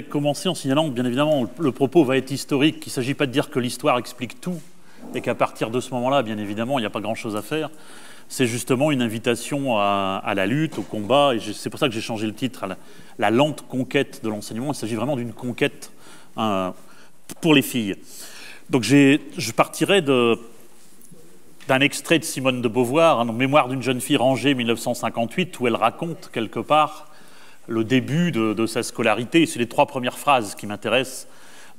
commencer en signalant que, bien évidemment, le propos va être historique, qu'il ne s'agit pas de dire que l'histoire explique tout, et qu'à partir de ce moment-là, bien évidemment, il n'y a pas grand-chose à faire. C'est justement une invitation à la lutte, au combat, et c'est pour ça que j'ai changé le titre à la lente conquête de l'enseignement. Il s'agit vraiment d'une conquête pour les filles. Donc je partirai d'un extrait de Simone de Beauvoir, Mémoire d'une jeune fille rangée, 1958, où elle raconte quelque part le début de sa scolarité. C'est les 3 premières phrases qui m'intéressent.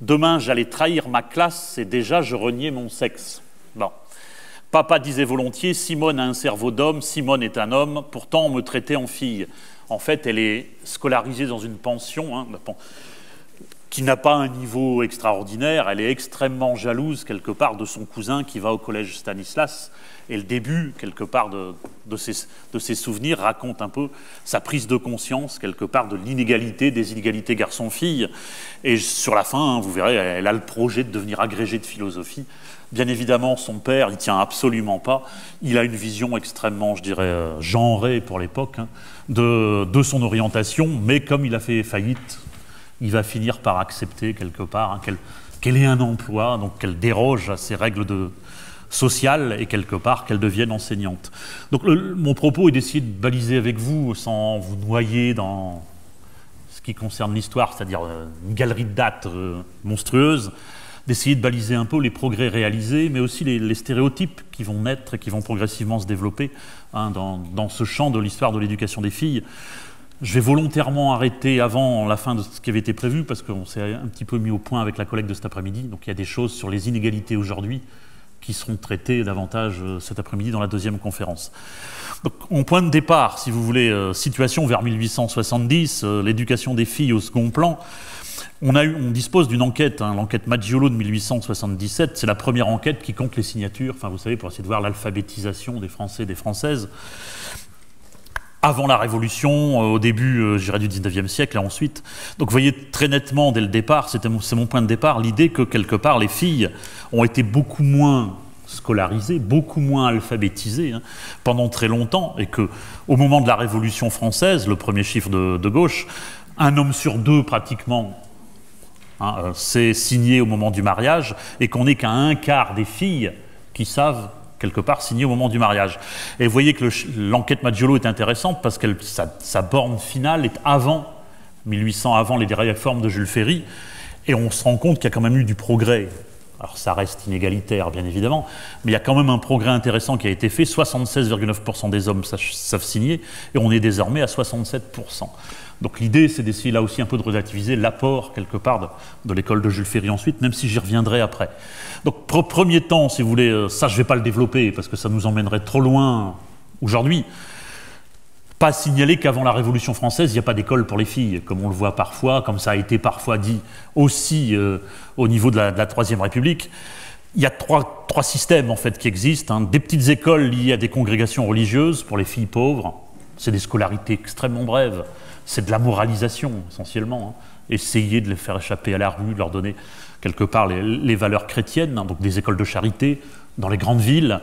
« Demain, j'allais trahir ma classe et déjà je reniais mon sexe. » Bon. Papa disait volontiers, Simone a un cerveau d'homme, Simone est un homme, pourtant on me traitait en fille. En fait, elle est scolarisée dans une pension qui n'a pas un niveau extraordinaire, elle est extrêmement jalouse quelque part de son cousin qui va au collège Stanislas, et le début quelque part de ses souvenirs raconte un peu sa prise de conscience quelque part de l'inégalité, des inégalités garçon-fille, et sur la fin, vous verrez, elle a le projet de devenir agrégée de philosophie. Bien évidemment, son père, il ne tient absolument pas. Il a une vision extrêmement, je dirais, genrée pour l'époque, de son orientation, mais comme il a fait faillite, il va finir par accepter quelque part qu'elle ait un emploi, donc qu'elle déroge à ses règles sociales et quelque part qu'elle devienne enseignante. Donc mon propos est d'essayer de baliser avec vous, sans vous noyer dans ce qui concerne l'histoire, c'est-à-dire une galerie de dates monstrueuse, d'essayer de baliser un peu les progrès réalisés, mais aussi les stéréotypes qui vont naître et qui vont progressivement se développer dans ce champ de l'histoire de l'éducation des filles. Je vais volontairement arrêter avant la fin de ce qui avait été prévu, parce qu'on s'est un petit peu mis au point avec la collègue de cet après-midi. Donc il y a des choses sur les inégalités aujourd'hui qui seront traitées davantage cet après-midi dans la deuxième conférence. Donc, en point de départ, si vous voulez, situation vers 1870, l'éducation des filles au second plan. On dispose d'une enquête, l'enquête Maggiolo de 1877, c'est la première enquête qui compte les signatures, vous savez, pour essayer de voir l'alphabétisation des Français et des Françaises, avant la Révolution, au début, je dirais, du 19e siècle, et ensuite. Donc vous voyez très nettement, dès le départ, c'est mon point de départ, l'idée que, quelque part, les filles ont été beaucoup moins scolarisées, beaucoup moins alphabétisées pendant très longtemps, et qu'au moment de la Révolution française, le premier chiffre de gauche, un homme sur 2, pratiquement, c'est signé au moment du mariage, et qu'on n'est qu'à un quart des filles qui savent, quelque part, signer au moment du mariage. Et vous voyez que l'enquête Maggiolo est intéressante, parce que sa borne finale est avant 1800, avant les réformes de Jules Ferry, et on se rend compte qu'il y a quand même eu du progrès. Alors ça reste inégalitaire, bien évidemment, mais il y a quand même un progrès intéressant qui a été fait. 76,9% des hommes savent signer, et on est désormais à 67%. Donc l'idée, c'est d'essayer là aussi un peu de relativiser l'apport, quelque part, de l'école de Jules Ferry ensuite, même si j'y reviendrai après. Donc premier temps, si vous voulez, ça je ne vais pas le développer, parce que ça nous emmènerait trop loin aujourd'hui. Pas signaler qu'avant la Révolution française, il n'y a pas d'école pour les filles, comme on le voit parfois, comme ça a été parfois dit aussi au niveau de la Troisième République. Il y a trois systèmes en fait qui existent, des petites écoles liées à des congrégations religieuses pour les filles pauvres, c'est des scolarités extrêmement brèves, c'est de la moralisation essentiellement, essayer de les faire échapper à la rue, de leur donner quelque part les valeurs chrétiennes, donc des écoles de charité dans les grandes villes.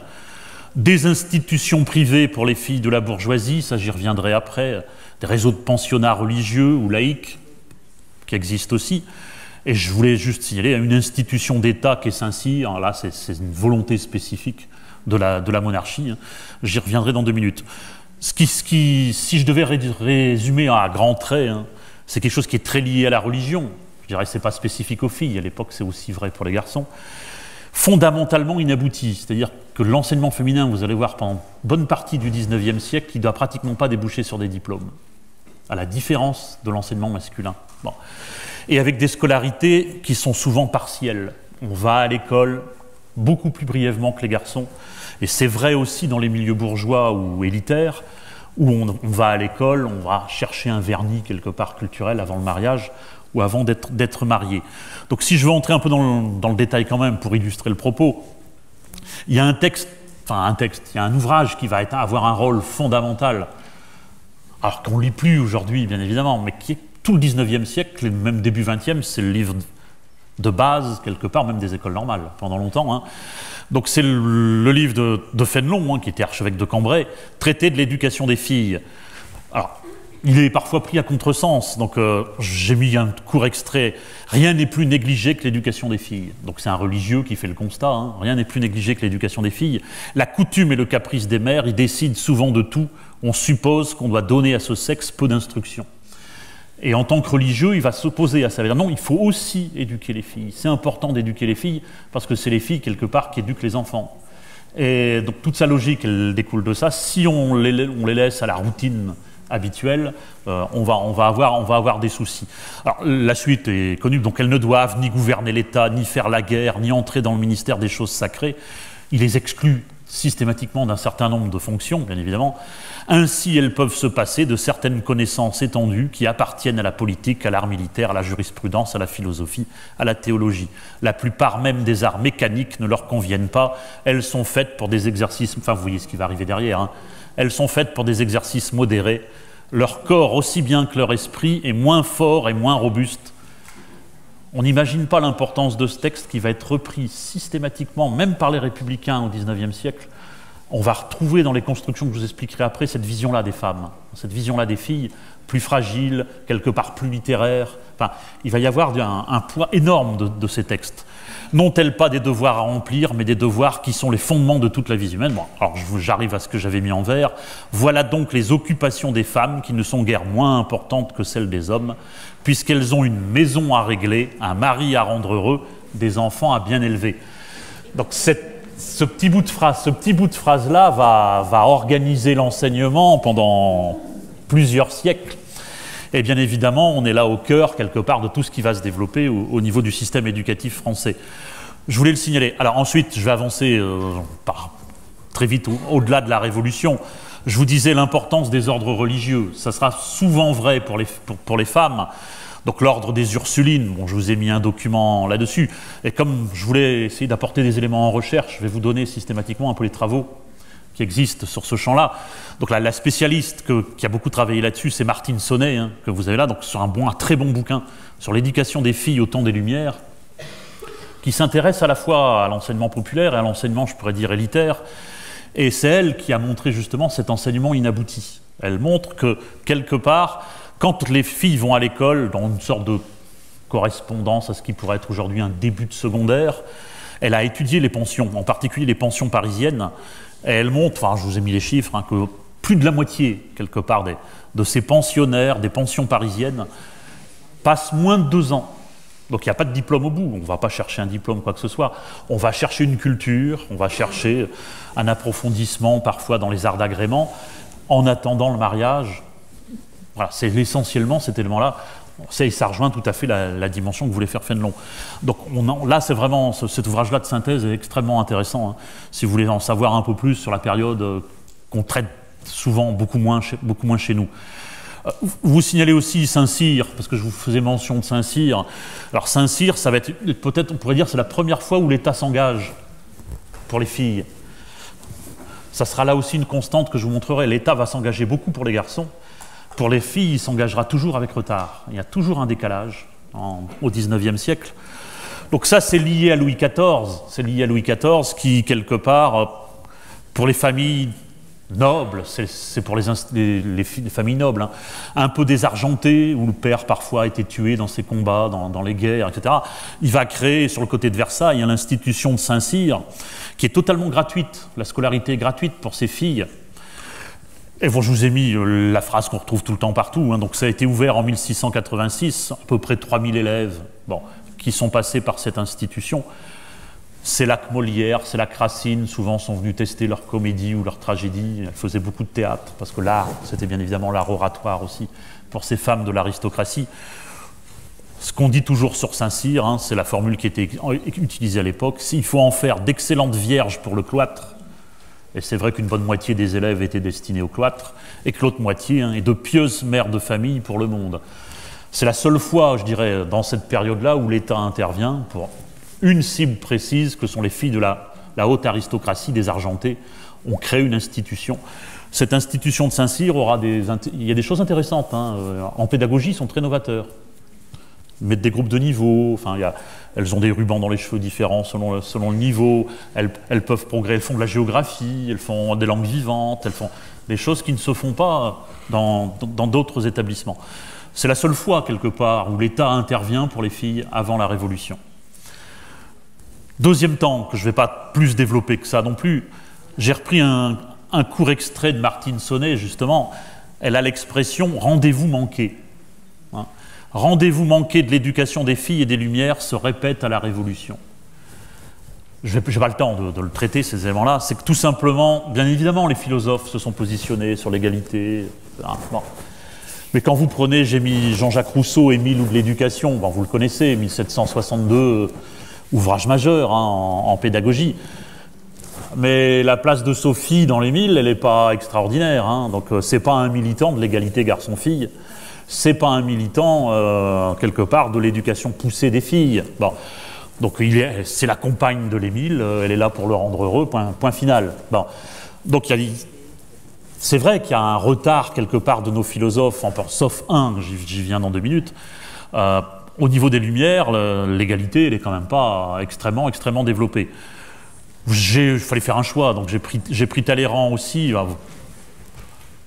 Des institutions privées pour les filles de la bourgeoisie, ça j'y reviendrai après, des réseaux de pensionnats religieux ou laïques qui existent aussi. Et je voulais juste signaler une institution d'État qui est Saint-Cyr, là c'est une volonté spécifique de la monarchie, j'y reviendrai dans 2 minutes. Si je devais résumer à grands traits, c'est quelque chose qui est très lié à la religion, je dirais que ce n'est pas spécifique aux filles, à l'époque c'est aussi vrai pour les garçons. Fondamentalement inabouti, c'est-à-dire que l'enseignement féminin, vous allez voir pendant bonne partie du 19e siècle, qui ne doit pratiquement pas déboucher sur des diplômes, à la différence de l'enseignement masculin. Bon. Et avec des scolarités qui sont souvent partielles. On va à l'école beaucoup plus brièvement que les garçons, et c'est vrai aussi dans les milieux bourgeois ou élitaires, où on va à l'école, on va chercher un vernis quelque part culturel avant le mariage, ou avant d'être marié. Donc si je veux entrer un peu dans le détail quand même pour illustrer le propos, il y a il y a un ouvrage qui va avoir un rôle fondamental, alors qu'on ne lit plus aujourd'hui bien évidemment, mais qui est tout le 19e siècle, et même début 20e, c'est le livre de base, quelque part, même des écoles normales, pendant longtemps. Donc c'est le livre de Fénelon, qui était archevêque de Cambrai, Traité de l'éducation des filles. Alors, il est parfois pris à contresens. Donc j'ai mis un court extrait. Rien n'est plus négligé que l'éducation des filles. Donc c'est un religieux qui fait le constat. Hein. Rien n'est plus négligé que l'éducation des filles. La coutume et le caprice des mères, ils décident souvent de tout. On suppose qu'on doit donner à ce sexe peu d'instruction. Et en tant que religieux, il va s'opposer à ça. Il va dire non, il faut aussi éduquer les filles. C'est important d'éduquer les filles parce que c'est les filles, quelque part, qui éduquent les enfants. Et donc toute sa logique, elle découle de ça. Si on les laisse à la routine habituelle, on va avoir des soucis. Alors la suite est connue, donc elles ne doivent ni gouverner l'État, ni faire la guerre, ni entrer dans le ministère des choses sacrées. Il les exclut systématiquement d'un certain nombre de fonctions, bien évidemment. Ainsi, elles peuvent se passer de certaines connaissances étendues qui appartiennent à la politique, à l'art militaire, à la jurisprudence, à la philosophie, à la théologie. La plupart même des arts mécaniques ne leur conviennent pas. Elles sont faites pour des exercices, enfin vous voyez ce qui va arriver derrière, hein. Elles sont faites pour des exercices modérés. Leur corps, aussi bien que leur esprit, est moins fort et moins robuste. On n'imagine pas l'importance de ce texte qui va être repris systématiquement, même par les républicains au XIXe siècle. On va retrouver dans les constructions que je vous expliquerai après cette vision-là des femmes, cette vision-là des filles, plus fragiles, quelque part plus littéraires. Enfin, il va y avoir un poids énorme de ces textes. N'ont-elles pas des devoirs à remplir, mais des devoirs qui sont les fondements de toute la vie humaine? Bon, alors j'arrive à ce que j'avais mis en vert. Voilà donc les occupations des femmes qui ne sont guère moins importantes que celles des hommes, puisqu'elles ont une maison à régler, un mari à rendre heureux, des enfants à bien élever. Donc ce petit bout de phrase-là va organiser l'enseignement pendant plusieurs siècles. Et bien évidemment, on est là au cœur, quelque part, de tout ce qui va se développer au niveau du système éducatif français. Je voulais le signaler. Alors ensuite, je vais avancer très vite au-delà de la Révolution. Je vous disais l'importance des ordres religieux. Ça sera souvent vrai pour les femmes. Donc l'ordre des Ursulines, bon, je vous ai mis un document là-dessus. Et comme je voulais essayer d'apporter des éléments en recherche, je vais vous donner systématiquement un peu les travaux qui existent sur ce champ-là. Donc la spécialiste qui a beaucoup travaillé là-dessus, c'est Martine Sonnet, hein, que vous avez là, donc sur un très bon bouquin sur l'éducation des filles au temps des Lumières, qui s'intéresse à la fois à l'enseignement populaire et à l'enseignement, je pourrais dire, élitaire. Et c'est elle qui a montré justement cet enseignement inabouti. Elle montre que, quelque part, quand les filles vont à l'école, dans une sorte de correspondance à ce qui pourrait être aujourd'hui un début de secondaire, elle a étudié les pensions, en particulier les pensions parisiennes. Et elle montre, enfin je vous ai mis les chiffres, hein, que plus de la moitié, quelque part, de ces pensionnaires, des pensions parisiennes, passent moins de 2 ans. Donc il n'y a pas de diplôme au bout, on ne va pas chercher un diplôme, quoi que ce soit. On va chercher une culture, on va chercher un approfondissement, parfois dans les arts d'agrément, en attendant le mariage. Voilà, c'est essentiellement cet élément-là. Ça rejoint tout à fait la dimension que voulait faire Fénelon. Donc là, c'est vraiment, cet ouvrage-là de synthèse est extrêmement intéressant. Hein. Si vous voulez en savoir un peu plus sur la période qu'on traite souvent beaucoup moins chez nous. Vous signalez aussi Saint-Cyr, parce que je vous faisais mention de Saint-Cyr. Alors Saint-Cyr, ça va être, peut-être on pourrait dire, c'est la première fois où l'État s'engage pour les filles. Ça sera là aussi une constante que je vous montrerai. L'État va s'engager beaucoup pour les garçons. Pour les filles, il s'engagera toujours avec retard. Il y a toujours un décalage au XIXe siècle. Donc ça, c'est lié à Louis XIV. C'est lié à Louis XIV qui, quelque part, pour les familles nobles, c'est pour les familles nobles, hein, un peu désargentées, où le père parfois a été tué dans ses combats, dans les guerres, etc. Il va créer, sur le côté de Versailles, l'institution de Saint-Cyr, qui est totalement gratuite. La scolarité est gratuite pour ces filles. Et bon, je vous ai mis la phrase qu'on retrouve tout le temps partout. Hein. Donc ça a été ouvert en 1686, à peu près 3000 élèves qui sont passés par cette institution. C'est là que Molière, c'est là que Racine, souvent sont venus tester leur comédie ou leur tragédie. Elles faisaient beaucoup de théâtre, parce que l'art, c'était bien évidemment l'art oratoire aussi, pour ces femmes de l'aristocratie. Ce qu'on dit toujours sur Saint-Cyr, hein, c'est la formule qui était utilisée à l'époque, il faut en faire d'excellentes vierges pour le cloître. Et c'est vrai qu'une bonne moitié des élèves étaient destinés au cloître, et que l'autre moitié est de pieuses mères de famille pour le monde. C'est la seule fois, je dirais, dans cette période-là où l'État intervient pour une cible précise, que sont les filles de la haute aristocratie désargentée. On crée une institution. Cette institution de Saint-Cyr il y a des choses intéressantes. Hein. En pédagogie, ils sont très novateurs. Ils mettent des groupes de niveau, enfin, elles ont des rubans dans les cheveux différents selon le niveau, elles peuvent progresser, elles font de la géographie, elles font des langues vivantes, des choses qui ne se font pas dans d'autres établissements. C'est la seule fois, quelque part, où l'État intervient pour les filles avant la Révolution. Deuxième temps, que je ne vais pas plus développer que ça non plus, j'ai repris un court extrait de Martine Sonnet, justement. Elle a l'expression « rendez-vous manqué ». Rendez-vous manqué de l'éducation des filles et des Lumières se répète à la Révolution. Je n'ai pas le temps de le traiter, ces éléments-là. C'est que tout simplement, bien évidemment, les philosophes se sont positionnés sur l'égalité. Bon. Mais quand vous prenez, j'ai mis Jean-Jacques Rousseau, Émile ou de l'éducation, bon, vous le connaissez, 1762, ouvrage majeur en pédagogie. Mais la place de Sophie dans l'Émile, elle n'est pas extraordinaire. Donc c'est pas un militant de l'égalité garçon-fille. C'est pas un militant, quelque part, de l'éducation poussée des filles. Bon. Donc c'est la compagne de l'Émile, elle est là pour le rendre heureux, point final. Bon. Donc c'est vrai qu'il y a un retard, quelque part, de nos philosophes, sauf un, j'y viens dans 2 minutes. Au niveau des Lumières, l'égalité, elle n'est quand même pas extrêmement développée. Il fallait faire un choix, donc j'ai pris Talleyrand aussi.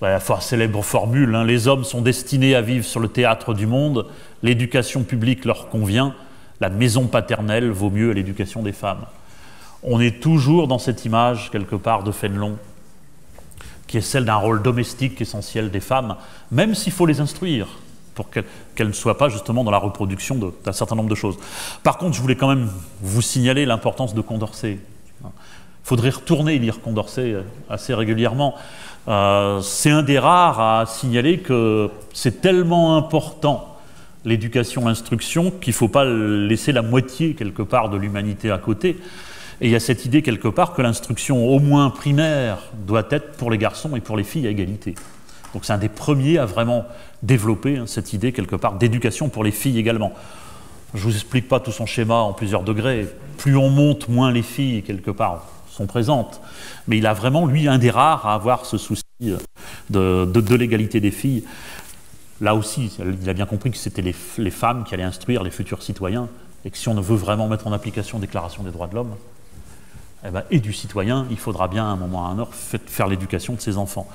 La célèbre formule, hein, les hommes sont destinés à vivre sur le théâtre du monde, l'éducation publique leur convient, la maison paternelle vaut mieux à l'éducation des femmes. On est toujours dans cette image, quelque part, de Fénelon, qui est celle d'un rôle domestique essentiel des femmes, même s'il faut les instruire, pour qu'elles ne soient pas justement dans la reproduction d'un certain nombre de choses. Par contre, je voulais quand même vous signaler l'importance de Condorcet. Il faudrait retourner lire Condorcet assez régulièrement. C'est un des rares à signaler que c'est tellement important l'éducation, l'instruction, qu'il ne faut pas laisser la moitié quelque part de l'humanité à côté. Et il y a cette idée quelque part que l'instruction au moins primaire doit être pour les garçons et pour les filles à égalité. Donc c'est un des premiers à vraiment développer cette idée quelque part d'éducation pour les filles également. Je ne vous explique pas tout son schéma en plusieurs degrés. Plus on monte, moins les filles quelque part sont présentes. Mais il a vraiment, lui, un des rares à avoir ce souci de l'égalité des filles. Là aussi, il a bien compris que c'était les femmes qui allaient instruire les futurs citoyens, et que si on veut vraiment mettre en application la Déclaration des droits de l'homme, et du citoyen, il faudra bien, à un moment ou à un autre, faire l'éducation de ses enfants.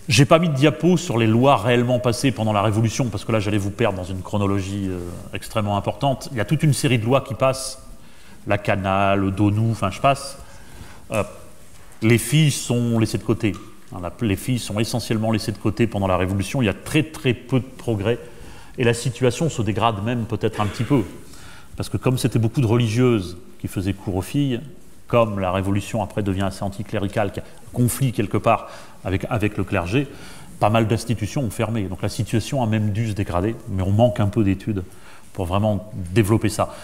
J'ai pas mis de diapo sur les lois réellement passées pendant la Révolution, parce que là, j'allais vous perdre dans une chronologie extrêmement importante. Il y a toute une série de lois qui passent, la Canal, le Donou, enfin je passe. Les filles sont laissées de côté. Les filles sont essentiellement laissées de côté pendant la Révolution. Il y a très peu de progrès. Et la situation se dégrade même peut-être un petit peu. Parce que comme c'était beaucoup de religieuses qui faisaient cours aux filles, comme la Révolution après devient assez anticléricale, qui a conflit quelque part avec le clergé, pas mal d'institutions ont fermé. Donc la situation a même dû se dégrader, mais on manque un peu d'études pour vraiment développer ça.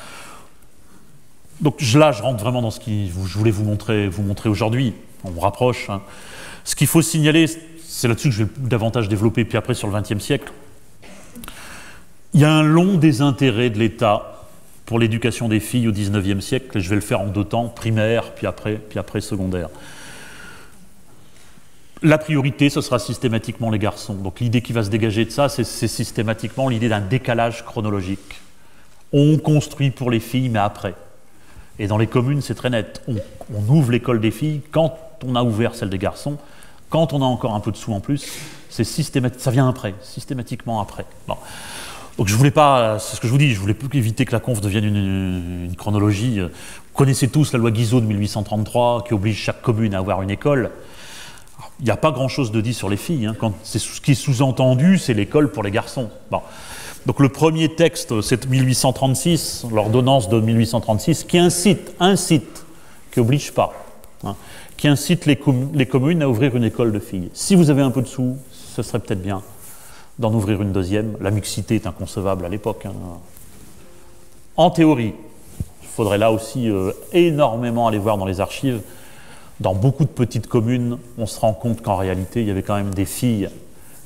Donc là, je rentre vraiment dans ce que je voulais vous montrer aujourd'hui. On vous rapproche. Hein. Ce qu'il faut signaler, c'est là-dessus que je vais davantage développer, puis après sur le XXe siècle. Il y a un long désintérêt de l'État pour l'éducation des filles au XIXe siècle, et je vais le faire en 2 temps, primaire, puis après secondaire. La priorité, ce sera systématiquement les garçons. Donc l'idée qui va se dégager de ça, c'est systématiquement l'idée d'un décalage chronologique. On construit pour les filles, mais après. Et dans les communes, c'est très net. On ouvre l'école des filles quand on a ouvert celle des garçons. Quand on a encore un peu de sous en plus, c'est systématique. Ça vient après, systématiquement après. Bon. Donc je voulais pas, c'est ce que je vous dis, je voulais éviter que la conf devienne une chronologie. Vous connaissez tous la loi Guizot de 1833 qui oblige chaque commune à avoir une école. Il n'y a pas grand-chose de dit sur les filles. Hein. Ce qui est sous-entendu, c'est l'école pour les garçons. Bon. Donc le premier texte, c'est 1836, l'ordonnance de 1836, qui incite, qui n'oblige pas, hein, qui incite les communes à ouvrir une école de filles. Si vous avez un peu de sous, ce serait peut-être bien d'en ouvrir une deuxième. La mixité est inconcevable à l'époque. Hein. En théorie, il faudrait là aussi énormément aller voir dans les archives. Dans beaucoup de petites communes, on se rend compte qu'en réalité, il y avait quand même des filles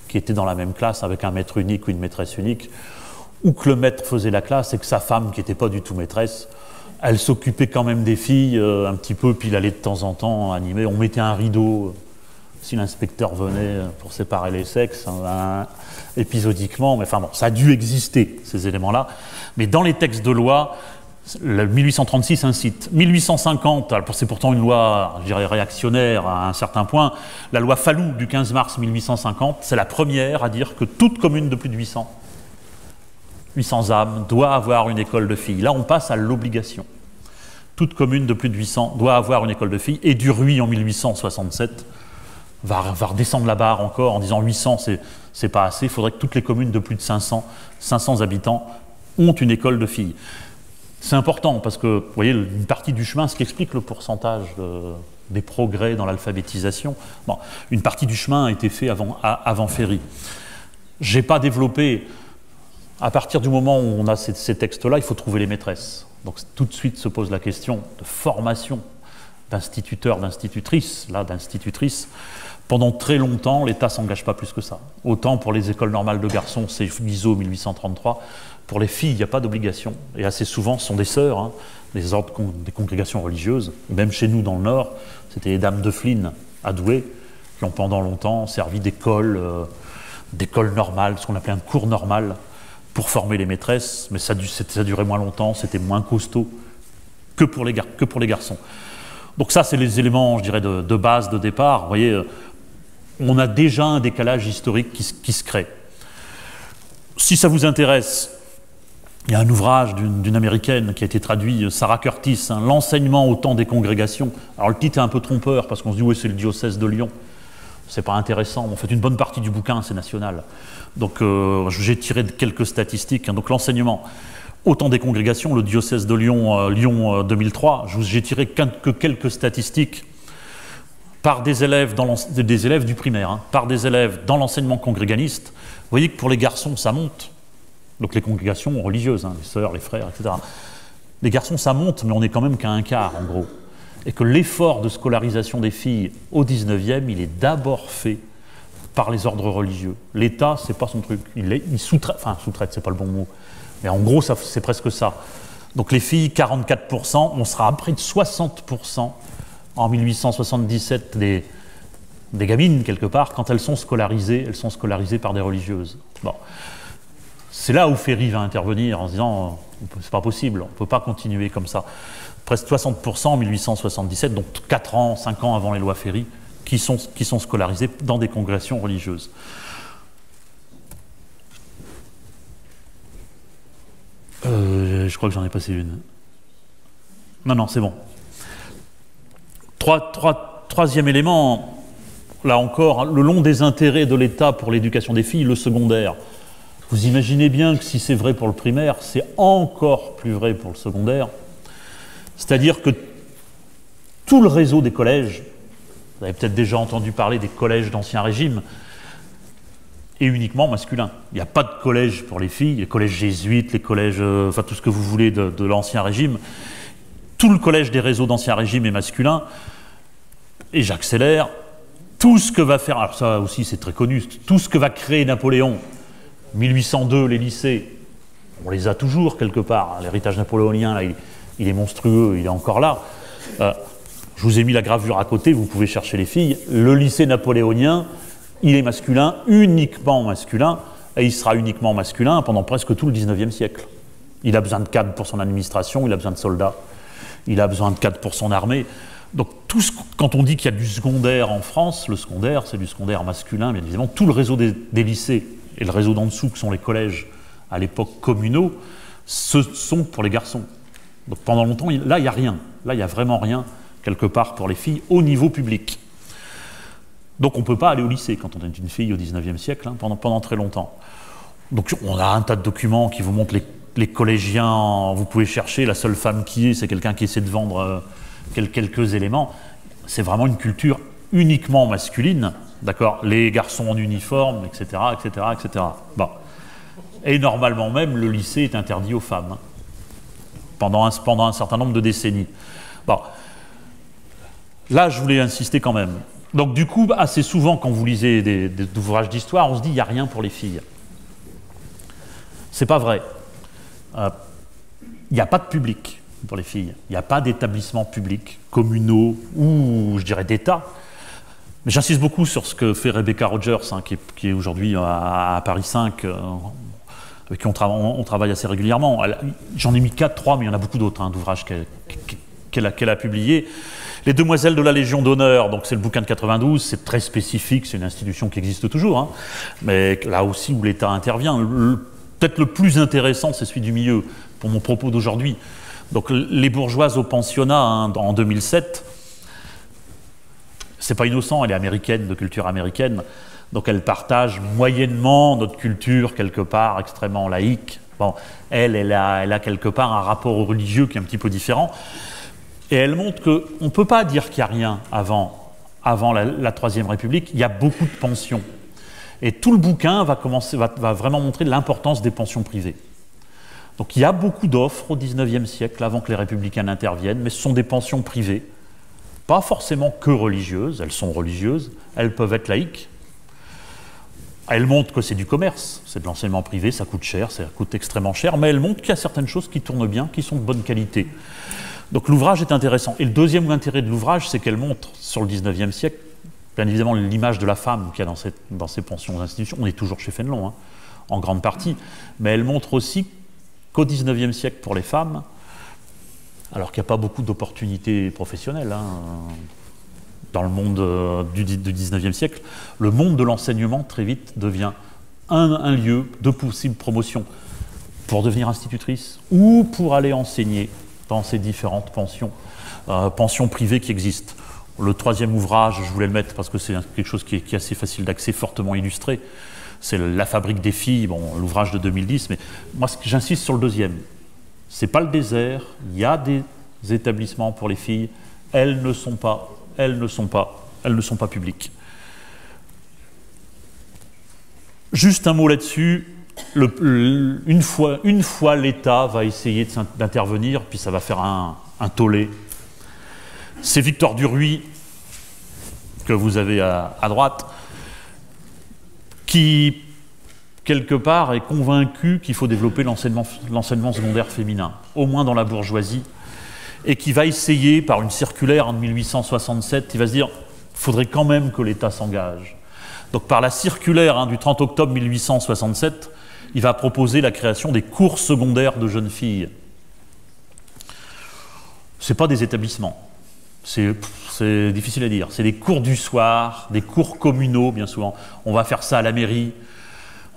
qui étaient dans la même classe avec un maître unique ou une maîtresse unique, ou que le maître faisait la classe et que sa femme, qui n'était pas du tout maîtresse, elle s'occupait quand même des filles un petit peu, puis il allait de temps en temps animer. On mettait un rideau si l'inspecteur venait pour séparer les sexes, épisodiquement, mais enfin bon, ça a dû exister, ces éléments-là. Mais dans les textes de loi, 1836 incite. 1850, c'est pourtant une loi, je dirais, réactionnaire à un certain point. La loi Fallou du 15 mars 1850, c'est la première à dire que toute commune de plus de 800 âmes doit avoir une école de filles. Là, on passe à l'obligation. Toute commune de plus de 800 doit avoir une école de filles. Et Duruy, en 1867, va redescendre la barre encore en disant 800, c'est pas assez. Il faudrait que toutes les communes de plus de 500 habitants ont une école de filles. C'est important parce que, vous voyez, une partie du chemin, ce qui explique le pourcentage des progrès dans l'alphabétisation, bon, une partie du chemin a été fait avant Ferry. Je n'ai pas développé, à partir du moment où on a ces textes-là, il faut trouver les maîtresses. Donc tout de suite se pose la question de formation d'instituteurs, d'institutrices. Pendant très longtemps, l'État ne s'engage pas plus que ça. Autant pour les écoles normales de garçons, c'est Guizot 1833, pour les filles, il n'y a pas d'obligation. Et assez souvent, ce sont des sœurs, hein, des congrégations religieuses. Même chez nous, dans le Nord, c'était les dames de Flines, à Douai, qui ont pendant longtemps servi d'école normale, ce qu'on appelait un cours normal, pour former les maîtresses. Mais ça durait moins longtemps, c'était moins costaud que pour les garçons. Donc ça, c'est les éléments, je dirais, de base, de départ. Vous voyez, on a déjà un décalage historique qui se crée. Si ça vous intéresse, il y a un ouvrage d'une Américaine qui a été traduit, Sarah Curtis, hein, L'enseignement au temps des congrégations. Alors le titre est un peu trompeur parce qu'on se dit oui, c'est le diocèse de Lyon. C'est pas intéressant. En fait, une bonne partie du bouquin, c'est national. Donc j'ai tiré quelques statistiques. Hein. Donc l'enseignement au temps des congrégations, le diocèse de Lyon, Lyon 2003, j'ai tiré que quelques statistiques par des élèves du primaire, hein, par des élèves dans l'enseignement congréganiste. Vous voyez que pour les garçons, ça monte. Donc les congrégations religieuses, hein, les sœurs, les frères, etc. Les garçons, ça monte, mais on n'est quand même qu'à un quart, en gros. Et que l'effort de scolarisation des filles au 19e, il est d'abord fait par les ordres religieux. L'État, c'est pas son truc. Il sous-traite, c'est pas le bon mot. Mais en gros, c'est presque ça. Donc les filles, 44%, on sera à près de 60% en 1877 des gamines, quelque part, quand elles sont scolarisées par des religieuses. Bon. C'est là où Ferry va intervenir en se disant c'est pas possible, on ne peut pas continuer comme ça. Presque 60% en 1877, donc 4 ans, 5 ans avant les lois Ferry, qui sont scolarisés dans des congrégations religieuses. Je crois que j'en ai passé une. Non, c'est bon. Troisième élément, là encore, le long des intérêts de l'État pour l'éducation des filles, le secondaire. Vous imaginez bien que si c'est vrai pour le primaire, c'est encore plus vrai pour le secondaire. C'est-à-dire que tout le réseau des collèges, vous avez peut-être déjà entendu parler des collèges d'Ancien Régime, est uniquement masculin. Il n'y a pas de collège pour les filles, les collèges jésuites, les collèges, enfin tout ce que vous voulez de l'Ancien Régime. Tout le collège des réseaux d'Ancien Régime est masculin. Et j'accélère. Tout ce que va faire, alors ça aussi c'est très connu, tout ce que va créer Napoléon, 1802, les lycées, on les a toujours quelque part. L'héritage napoléonien, là, il est monstrueux, il est encore là. Je vous ai mis la gravure à côté, vous pouvez chercher les filles. Le lycée napoléonien, il est masculin, uniquement masculin, et il sera uniquement masculin pendant presque tout le 19e siècle. Il a besoin de cadres pour son administration, il a besoin de soldats, il a besoin de cadres pour son armée. Donc, quand on dit qu'il y a du secondaire en France, le secondaire, c'est du secondaire masculin, bien évidemment. Tout le réseau des lycées et le réseau d'en dessous, qui sont les collèges à l'époque communaux, ce sont pour les garçons. Donc, pendant longtemps, là, il n'y a rien. Là, il n'y a vraiment rien, quelque part, pour les filles, au niveau public. Donc, on ne peut pas aller au lycée quand on est une fille au 19e siècle, hein, pendant très longtemps. Donc, on a un tas de documents qui vous montrent les collégiens. Vous pouvez chercher, la seule femme qui est, c'est quelqu'un qui essaie de vendre quelques éléments. C'est vraiment une culture uniquement masculine, d'accord. Les garçons en uniforme, etc., etc., etc. Bon. Et normalement même, le lycée est interdit aux femmes, hein, pendant un certain nombre de décennies. Bon. Là, je voulais insister quand même. Donc du coup, assez souvent, quand vous lisez des ouvrages d'histoire, on se dit, il n'y a rien pour les filles. C'est pas vrai. Il n'y a pas de public pour les filles. Il n'y a pas d'établissements publics, communaux ou, je dirais, d'État. Mais j'insiste beaucoup sur ce que fait Rebecca Rogers, hein, qui est aujourd'hui à Paris 5, avec qui on travaille assez régulièrement. J'en ai mis 3, mais il y en a beaucoup d'autres, d'ouvrages qu'elle a publiés. Les Demoiselles de la Légion d'honneur, donc c'est le bouquin de 92, c'est très spécifique, c'est une institution qui existe toujours, mais là aussi où l'État intervient. Peut-être le plus intéressant, c'est celui du milieu, pour mon propos d'aujourd'hui. Donc les bourgeoises au pensionnat, en 2007, c'est pas innocent, elle est américaine, de culture américaine, donc elle partage moyennement notre culture, quelque part, extrêmement laïque. Bon, elle a quelque part un rapport au religieux qui est un petit peu différent. Et elle montre qu'on ne peut pas dire qu'il n'y a rien avant la Troisième République. Il y a beaucoup de pensions. Et tout le bouquin va vraiment montrer l'importance des pensions privées. Donc il y a beaucoup d'offres au XIXe siècle, avant que les républicains n'interviennent, mais ce sont des pensions privées. Pas forcément que religieuses, elles sont religieuses, elles peuvent être laïques. Elle montre que c'est du commerce, c'est de l'enseignement privé, ça coûte cher, ça coûte extrêmement cher, mais elle montre qu'il y a certaines choses qui tournent bien, qui sont de bonne qualité. Donc l'ouvrage est intéressant. Et le deuxième intérêt de l'ouvrage, c'est qu'elle montre, sur le XIXe siècle, bien évidemment l'image de la femme qu'il y a dans ces pensions d'institutions. On est toujours chez Fénelon, en grande partie. Mais elle montre aussi qu'au XIXe siècle, pour les femmes, alors qu'il n'y a pas beaucoup d'opportunités professionnelles, dans le monde du XIXe siècle, le monde de l'enseignement, très vite, devient un lieu de possible promotion pour devenir institutrice ou pour aller enseigner dans ces différentes pensions privées qui existent. Le troisième ouvrage, je voulais le mettre parce que c'est quelque chose qui est assez facile d'accès, fortement illustré. C'est La fabrique des filles, bon, l'ouvrage de 2010, mais moi j'insiste sur le deuxième. C'est pas le désert, il y a des établissements pour les filles, elles ne sont pas publiques. Juste un mot là-dessus. Une fois l'État va essayer d'intervenir, puis ça va faire un tollé. C'est Victor Duruy, que vous avez à droite, qui, quelque part, est convaincu qu'il faut développer l'enseignement secondaire féminin, au moins dans la bourgeoisie, et qui va essayer, par une circulaire en 1867, il va se dire « il faudrait quand même que l'État s'engage ». Donc par la circulaire du 30 octobre 1867, il va proposer la création des cours secondaires de jeunes filles. Ce n'est pas des établissements, c'est difficile à dire. C'est des cours du soir, des cours communaux, bien souvent. On va faire ça à la mairie,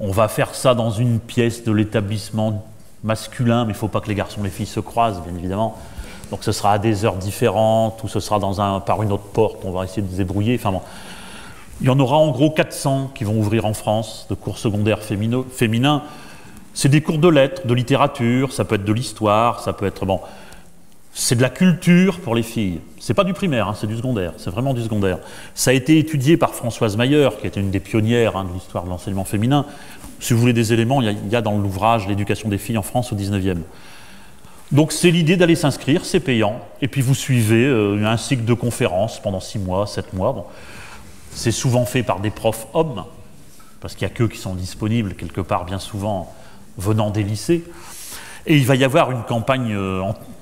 on va faire ça dans une pièce de l'établissement masculin, mais il ne faut pas que les garçons et les filles se croisent, bien évidemment. Donc ce sera à des heures différentes, ou ce sera par une autre porte, on va essayer de se débrouiller. Enfin bon. Il y en aura en gros 400 qui vont ouvrir en France, de cours secondaires féminins. C'est des cours de lettres, de littérature, ça peut être de l'histoire, ça peut être... Bon, c'est de la culture pour les filles. C'est pas du primaire, c'est du secondaire, c'est vraiment du secondaire. Ça a été étudié par Françoise Mayer, qui était une des pionnières de l'histoire de l'enseignement féminin. Si vous voulez des éléments, il y a dans l'ouvrage l'éducation des filles en France au 19e. Donc c'est l'idée d'aller s'inscrire, c'est payant, et puis vous suivez un cycle de conférences pendant 6 mois, 7 mois. Bon. C'est souvent fait par des profs hommes, parce qu'il n'y a qu'eux qui sont disponibles, quelque part, bien souvent, venant des lycées. Et il va y avoir une campagne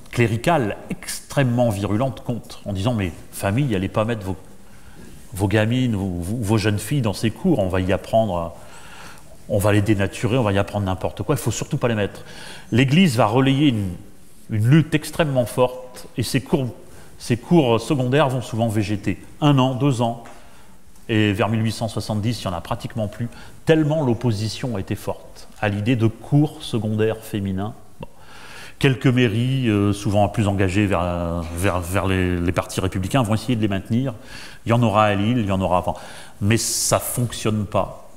cléricale extrêmement virulente contre, en disant « mais famille, n'allez pas mettre vos gamines ou vos jeunes filles dans ces cours, on va y apprendre, on va les dénaturer, on va y apprendre n'importe quoi, il ne faut surtout pas les mettre ». L'Église va relayer une lutte extrêmement forte, et ces cours secondaires vont souvent végéter. 1 an, 2 ans. Et vers 1870, il n'y en a pratiquement plus, tellement l'opposition a été forte à l'idée de cours secondaires féminins. Bon. Quelques mairies, souvent plus engagées vers les partis républicains, vont essayer de les maintenir. Il y en aura à Lille, il y en aura avant. Mais ça ne fonctionne pas.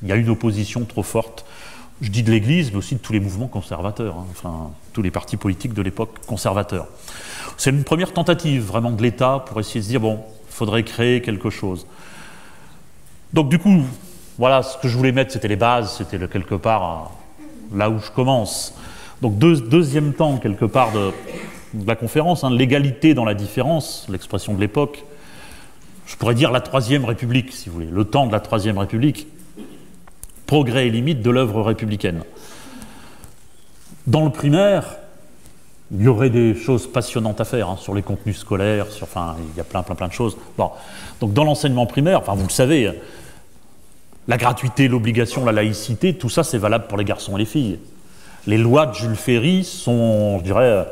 Il y a une opposition trop forte. Je dis de l'Église, mais aussi de tous les mouvements conservateurs, enfin, tous les partis politiques de l'époque conservateurs. C'est une première tentative, vraiment, de l'État pour essayer de se dire, bon, il faudrait créer quelque chose. Donc du coup, voilà, ce que je voulais mettre, c'était les bases, c'était quelque part là où je commence. Donc deuxième temps, quelque part, de la conférence, l'égalité dans la différence, l'expression de l'époque. Je pourrais dire la Troisième République, si vous voulez, le temps de la Troisième République. Progrès et limites de l'œuvre républicaine. Dans le primaire, il y aurait des choses passionnantes à faire sur les contenus scolaires, enfin, il y a plein de choses. Bon. Donc dans l'enseignement primaire, enfin, vous le savez, La gratuité, l'obligation, la laïcité, tout ça c'est valable pour les garçons et les filles. Les lois de Jules Ferry sont, je dirais,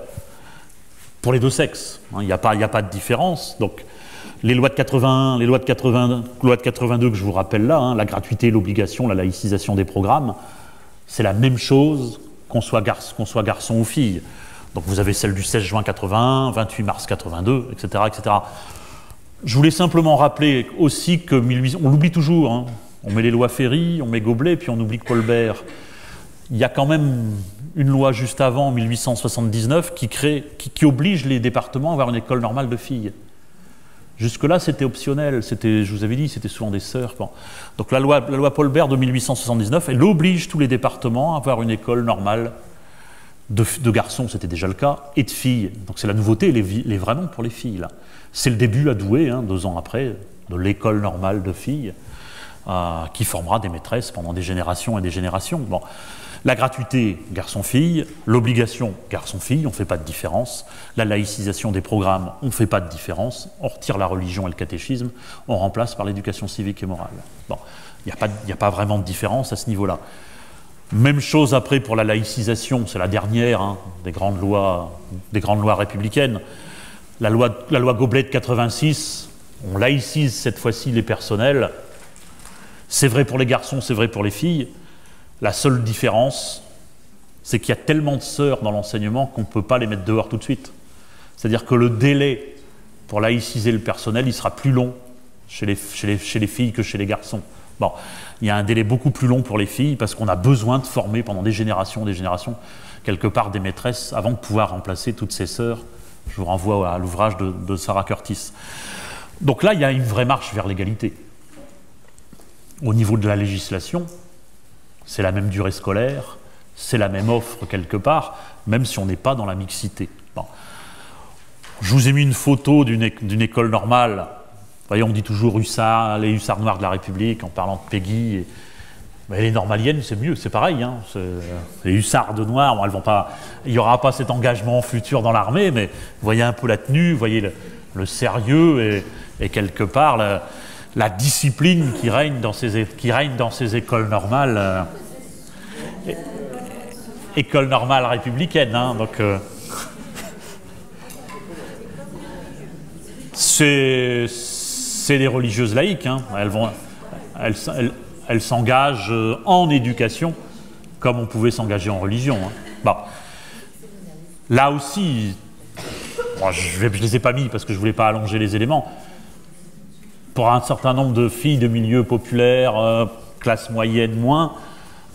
pour les deux sexes. Il n'y a pas de différence. Donc, les lois de 81, les lois de 82 que je vous rappelle là, la gratuité, l'obligation, la laïcisation des programmes, c'est la même chose qu'on soit garçon ou fille. Donc vous avez celle du 16 juin 81, 28 mars 82, etc., etc. Je voulais simplement rappeler aussi que on l'oublie toujours, hein. On met les lois Ferry, on met Goblet, puis on oublie Colbert. Il y a quand même une loi juste avant, 1879, qui oblige les départements à avoir une école normale de filles. Jusque-là, c'était optionnel. Je vous avais dit, c'était souvent des sœurs. Bon. Donc la loi Colbert de 1879, elle oblige tous les départements à avoir une école normale de garçons, c'était déjà le cas, et de filles. Donc c'est la nouveauté, elle est vraiment pour les filles. C'est le début à Douai, 2 ans après, de l'école normale de filles, qui formera des maîtresses pendant des générations et des générations. Bon. La gratuité, garçon-fille, l'obligation, garçon-fille, on ne fait pas de différence. La laïcisation des programmes, on ne fait pas de différence. On retire la religion et le catéchisme, on remplace par l'éducation civique et morale. Bon, il n'y a pas vraiment de différence à ce niveau-là. Même chose après pour la laïcisation, c'est la dernière des grandes lois républicaines. La loi Goblet de 86, on laïcise cette fois-ci les personnels. C'est vrai pour les garçons, c'est vrai pour les filles. La seule différence, c'est qu'il y a tellement de sœurs dans l'enseignement qu'on ne peut pas les mettre dehors tout de suite. C'est-à-dire que le délai pour laïciser le personnel, il sera plus long chez les filles que chez les garçons. Bon, il y a un délai beaucoup plus long pour les filles parce qu'on a besoin de former pendant des générations, quelque part des maîtresses avant de pouvoir remplacer toutes ces sœurs. Je vous renvoie à l'ouvrage de Sarah Curtis. Donc là, il y a une vraie marche vers l'égalité. Au niveau de la législation, c'est la même durée scolaire, c'est la même offre quelque part, même si on n'est pas dans la mixité. Bon. Je vous ai mis une photo d'une école normale. Vous voyez, on dit toujours les hussards noirs de la République en parlant de Peggy. Mais les normaliennes, c'est mieux, c'est pareil. Les hussards de noir, bon, elles vont pas, il n'y aura pas cet engagement futur dans l'armée, mais vous voyez un peu la tenue, vous voyez le sérieux et quelque part la discipline qui règne dans ces écoles normales, écoles normales républicaines. Donc, c'est des religieuses laïques. Elles s'engagent en éducation comme on pouvait s'engager en religion. Bon. Là aussi, bon, je ne les ai pas mis parce que je ne voulais pas allonger les éléments. Pour un certain nombre de filles de milieux populaires, classe moyenne moins,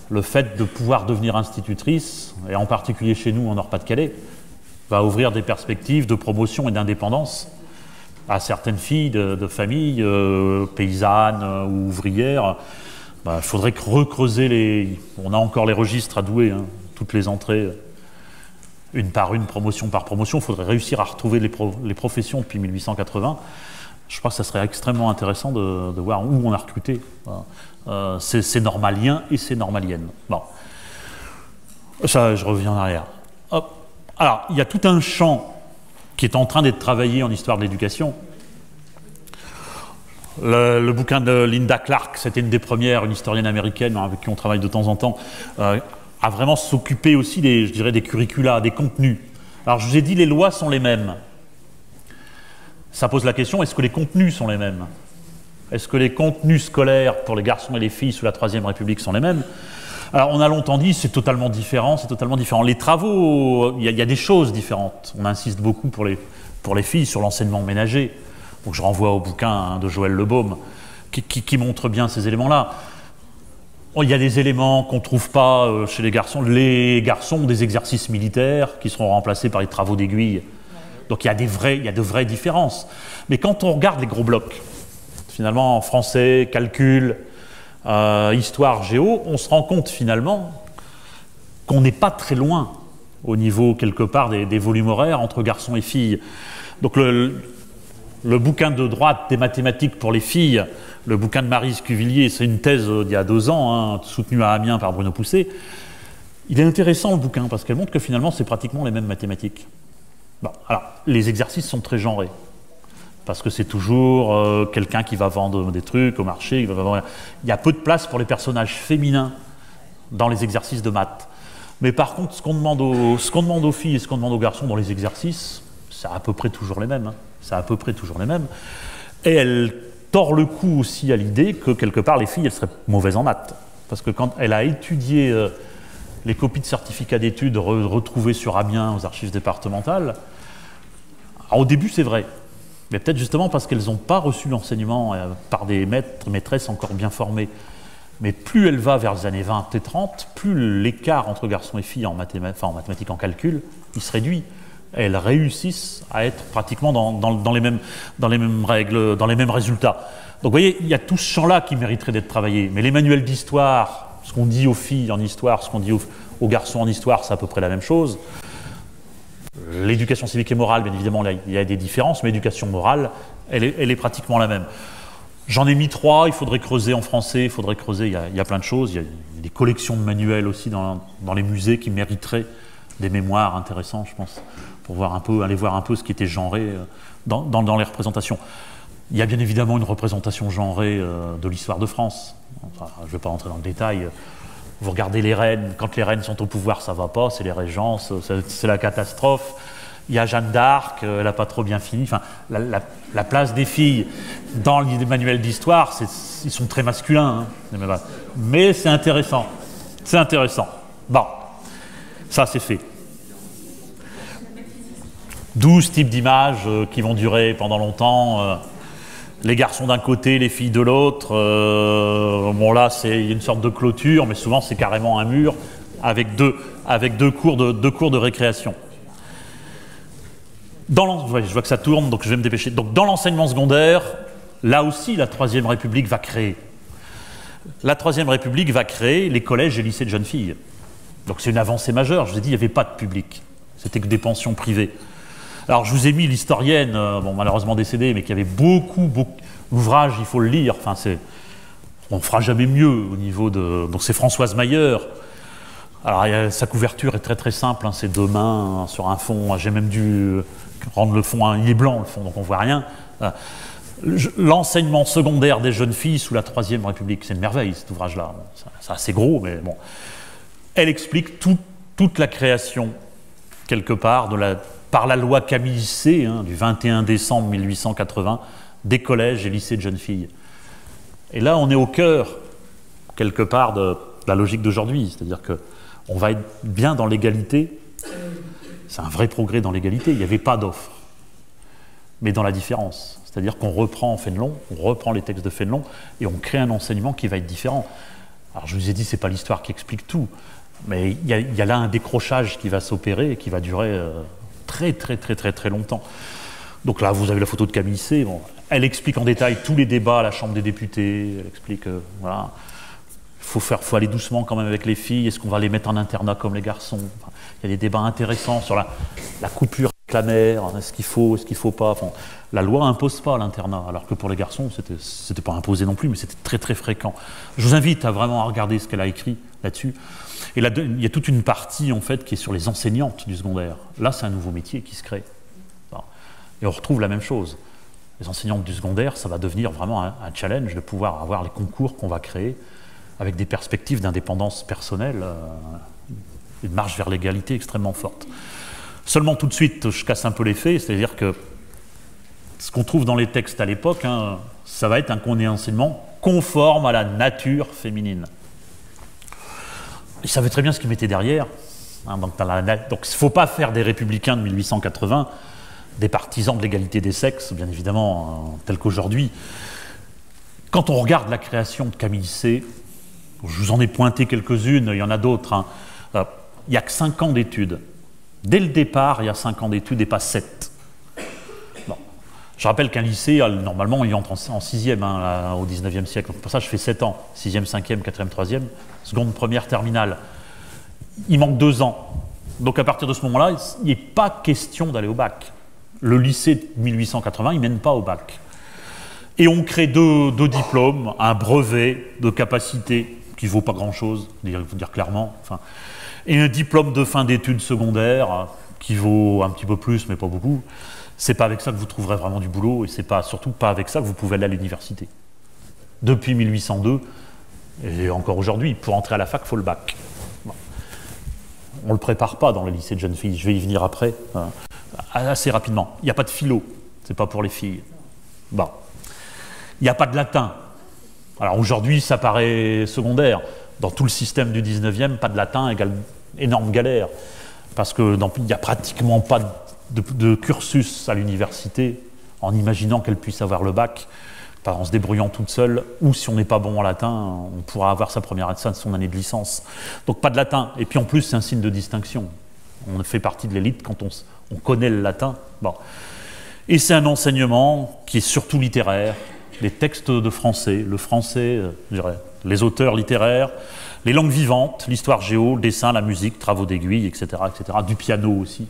le fait de pouvoir devenir institutrice, et en particulier chez nous en Nord-Pas-de-Calais, va ouvrir des perspectives de promotion et d'indépendance à certaines filles de familles paysannes ou ouvrières. Il faudrait recreuser on a encore les registres à Douai, toutes les entrées, une par une, promotion par promotion. Il faudrait réussir à retrouver les professions depuis 1880. Je crois que ça serait extrêmement intéressant de voir où on a recruté ces normaliens et ces normaliennes. Bon. Ça, je reviens en arrière. Hop. Alors, il y a tout un champ qui est en train d'être travaillé en histoire de l'éducation. Le bouquin de Linda Clark, c'était une des premières, une historienne américaine avec qui on travaille de temps en temps, a vraiment s'occuper aussi des curricula, des contenus. Alors, je vous ai dit, les lois sont les mêmes. Ça pose la question, est-ce que les contenus sont les mêmes? Est-ce que les contenus scolaires pour les garçons et les filles sous la Troisième République sont les mêmes? Alors, on a longtemps dit, c'est totalement différent, c'est totalement différent. Les travaux, il y a des choses différentes. On insiste beaucoup pour les filles sur l'enseignement ménager. Donc, je renvoie au bouquin de Joël Lebaume, qui montre bien ces éléments-là. Il y a des éléments qu'on ne trouve pas chez les garçons. Les garçons ont des exercices militaires qui seront remplacés par les travaux d'aiguille. Donc il y a de vraies différences. Mais quand on regarde les gros blocs, finalement français, calcul, histoire, géo, on se rend compte finalement qu'on n'est pas très loin au niveau quelque part des volumes horaires entre garçons et filles. Donc le bouquin de droite des mathématiques pour les filles, le bouquin de Marie Scuvillier, c'est une thèse d'il y a 2 ans, soutenue à Amiens par Bruno Pousset. Il est intéressant le bouquin parce qu'elle montre que finalement c'est pratiquement les mêmes mathématiques. Bon, alors, les exercices sont très genrés. parce que c'est toujours quelqu'un qui va vendre des trucs au marché. Il y a peu de place pour les personnages féminins dans les exercices de maths. Mais par contre, ce qu'on demande aux filles et ce qu'on demande aux garçons dans les exercices, c'est à peu près toujours les mêmes. Hein. C'est à peu près toujours les mêmes. Et elle tord le cou aussi à l'idée que, quelque part, les filles, elles seraient mauvaises en maths. Parce que quand elle a étudié les copies de certificats d'études retrouvées sur Amiens aux archives départementales, alors, au début, c'est vrai. Mais peut-être justement parce qu'elles n'ont pas reçu l'enseignement par des maîtres, maîtresses encore bien formés. Mais plus elle va vers les années 20 et 30, plus l'écart entre garçons et filles en mathématiques, en calcul, il se réduit. Elles réussissent à être pratiquement dans les mêmes règles, dans les mêmes résultats. Donc vous voyez, il y a tout ce champ-là qui mériterait d'être travaillé. Mais les manuels d'histoire, ce qu'on dit aux filles en histoire, ce qu'on dit aux garçons en histoire, c'est à peu près la même chose. L'éducation civique et morale, bien évidemment, là, il y a des différences, mais l'éducation morale, elle est pratiquement la même. J'en ai mis 3, il faudrait creuser en français, il faudrait creuser, il y a plein de choses. Il y a des collections de manuels aussi dans les musées qui mériteraient des mémoires intéressants, je pense, pour aller voir un peu ce qui était genré dans les représentations. Il y a bien évidemment une représentation genrée de l'histoire de France. Enfin, je ne vais pas rentrer dans le détail. Vous regardez les reines, quand les reines sont au pouvoir, ça ne va pas, c'est les régences, c'est la catastrophe. Il y a Jeanne d'Arc, elle n'a pas trop bien fini. Enfin, la place des filles dans les manuels d'histoire, ils sont très masculins. Hein. Mais c'est intéressant. C'est intéressant. Bon, ça c'est fait. 12 types d'images qui vont durer pendant longtemps. Les garçons d'un côté, les filles de l'autre. Bon là, il y a une sorte de clôture, mais souvent c'est carrément un mur avec deux cours de récréation. Ouais, je vois que ça tourne, donc je vais me dépêcher. Donc dans l'enseignement secondaire, là aussi la Troisième République va créer. La Troisième République va créer les collèges et lycées de jeunes filles. Donc c'est une avancée majeure. Je vous ai dit, il n'y avait pas de public. C'était que des pensions privées. Alors je vous ai mis l'historienne, malheureusement décédée, mais qui avait beaucoup l'ouvrage, il faut le lire. Enfin, on ne fera jamais mieux au niveau de. Donc c'est Françoise Mayer. Alors sa couverture est très très simple, hein, c'est 2 mains sur un fond. J'ai même dû rendre le fond, il est blanc le fond, donc on ne voit rien. L'enseignement secondaire des jeunes filles sous la Troisième République, c'est une merveille cet ouvrage-là. C'est assez gros, mais bon. Elle explique toute la création, quelque part, par la loi Camille C, hein, du 21 décembre 1880, des collèges et lycées de jeunes filles. Et là, on est au cœur, quelque part, de la logique d'aujourd'hui. C'est-à-dire qu'on va être bien dans l'égalité. C'est un vrai progrès dans l'égalité. Il n'y avait pas d'offre, mais dans la différence. C'est-à-dire qu'on reprend Fénelon, on reprend les textes de Fénelon, et on crée un enseignement qui va être différent. Alors je vous ai dit, ce n'est pas l'histoire qui explique tout, mais il y a là un décrochage qui va s'opérer et qui va durer très très très très très longtemps. Donc là, vous avez la photo de Camille C. Bon, elle explique en détail tous les débats à la Chambre des députés. Elle explique, voilà, faut aller doucement quand même avec les filles. Est-ce qu'on va les mettre en internat comme les garçons? Enfin, il y a des débats intéressants sur la coupure avec la mère. Est-ce qu'il faut pas? Enfin, la loi impose pas l'internat, alors que pour les garçons, c'était pas imposé non plus, mais c'était très très fréquent. Je vous invite à vraiment regarder ce qu'elle a écrit là-dessus. Et là, il y a toute une partie en fait qui est sur les enseignantes du secondaire. Là, c'est un nouveau métier qui se crée. Et on retrouve la même chose. Les enseignantes du secondaire, ça va devenir vraiment un challenge de pouvoir avoir les concours qu'on va créer avec des perspectives d'indépendance personnelle, une marche vers l'égalité extrêmement forte. Seulement tout de suite, je casse un peu les faits, c'est-à-dire que ce qu'on trouve dans les textes à l'époque, hein, ça va être un enseignement conforme à la nature féminine. Ils savaient très bien ce qu'ils mettaient derrière. Hein, donc il ne faut pas faire des républicains de 1880 des partisans de l'égalité des sexes, bien évidemment, tel qu'aujourd'hui. Quand on regarde la création de Camille C, je vous en ai pointé quelques-unes, il y en a d'autres. Hein, il n'y a que 5 ans d'études. Dès le départ, il y a 5 ans d'études et pas 7. Bon. Je rappelle qu'un lycée, normalement, il entre en 6e hein, au 19e siècle. Pour ça, je fais 7 ans. 6e, 5e, 4e, 3e, seconde, première, terminale. Il manque 2 ans. Donc à partir de ce moment-là, il n'est pas question d'aller au bac. Le lycée de 1880, il ne mène pas au bac. Et on crée deux diplômes, un brevet de capacité qui ne vaut pas grand-chose, il faut dire clairement, et un diplôme de fin d'études secondaires qui vaut un petit peu plus, mais pas beaucoup. C'est pas avec ça que vous trouverez vraiment du boulot, et c'est pas, surtout pas avec ça que vous pouvez aller à l'université. Depuis 1802, et encore aujourd'hui, pour entrer à la fac, il faut le bac. Bon. On ne le prépare pas dans le lycée de jeunes filles, je vais y venir après, assez rapidement. Il n'y a pas de philo, c'est pas pour les filles. Bon. Il n'y a pas de latin. Alors aujourd'hui, ça paraît secondaire. Dans tout le système du 19e, pas de latin égale énorme galère. Parce qu'il n'y a pratiquement pas de cursus à l'université, en imaginant qu'elle puisse avoir le bac, en se débrouillant toute seule, ou si on n'est pas bon en latin, on pourra avoir son année de licence. Donc pas de latin. Et puis en plus, c'est un signe de distinction. On fait partie de l'élite quand on connaît le latin. Bon. Et c'est un enseignement qui est surtout littéraire, les textes de français, le français, je dirais, les auteurs littéraires, les langues vivantes, l'histoire géo, le dessin, la musique, travaux d'aiguille, etc., etc., du piano aussi,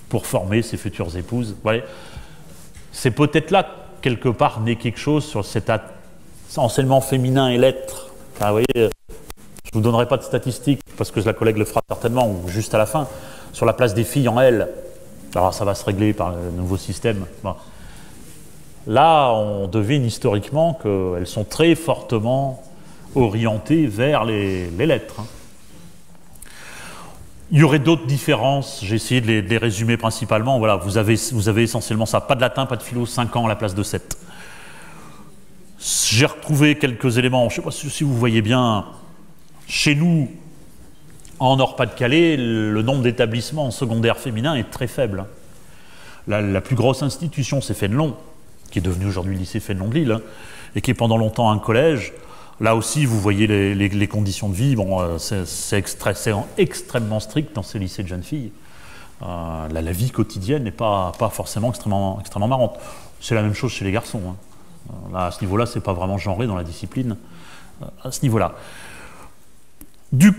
pour former ses futures épouses. Vous voyez, c'est peut-être là, quelque part, né quelque chose sur cet enseignement féminin et lettres. Enfin, vous voyez, je ne vous donnerai pas de statistiques, parce que la collègue le fera certainement, ou juste à la fin, sur la place des filles en L. Alors ça va se régler par le nouveau système. Bon. Là, on devine historiquement qu'elles sont très fortement orientées vers les lettres. Hein. Il y aurait d'autres différences, j'ai essayé de les résumer principalement. Voilà, vous avez essentiellement ça, pas de latin, pas de philo, 5 ans à la place de 7. J'ai retrouvé quelques éléments, je ne sais pas si vous voyez bien, chez nous, en Nord-Pas-de-Calais, le nombre d'établissements secondaires féminins est très faible. La plus grosse institution, c'est Fénelon, qui est devenu aujourd'hui le lycée Fénelon de Lille, hein, et qui est pendant longtemps un collège. Là aussi, vous voyez les conditions de vie. Bon, c'est extrêmement strict dans ces lycées de jeunes filles. La vie quotidienne n'est pas forcément extrêmement marrante. C'est la même chose chez les garçons. Hein. Là, à ce niveau-là, c'est pas vraiment genré dans la discipline. À ce niveau-là. Du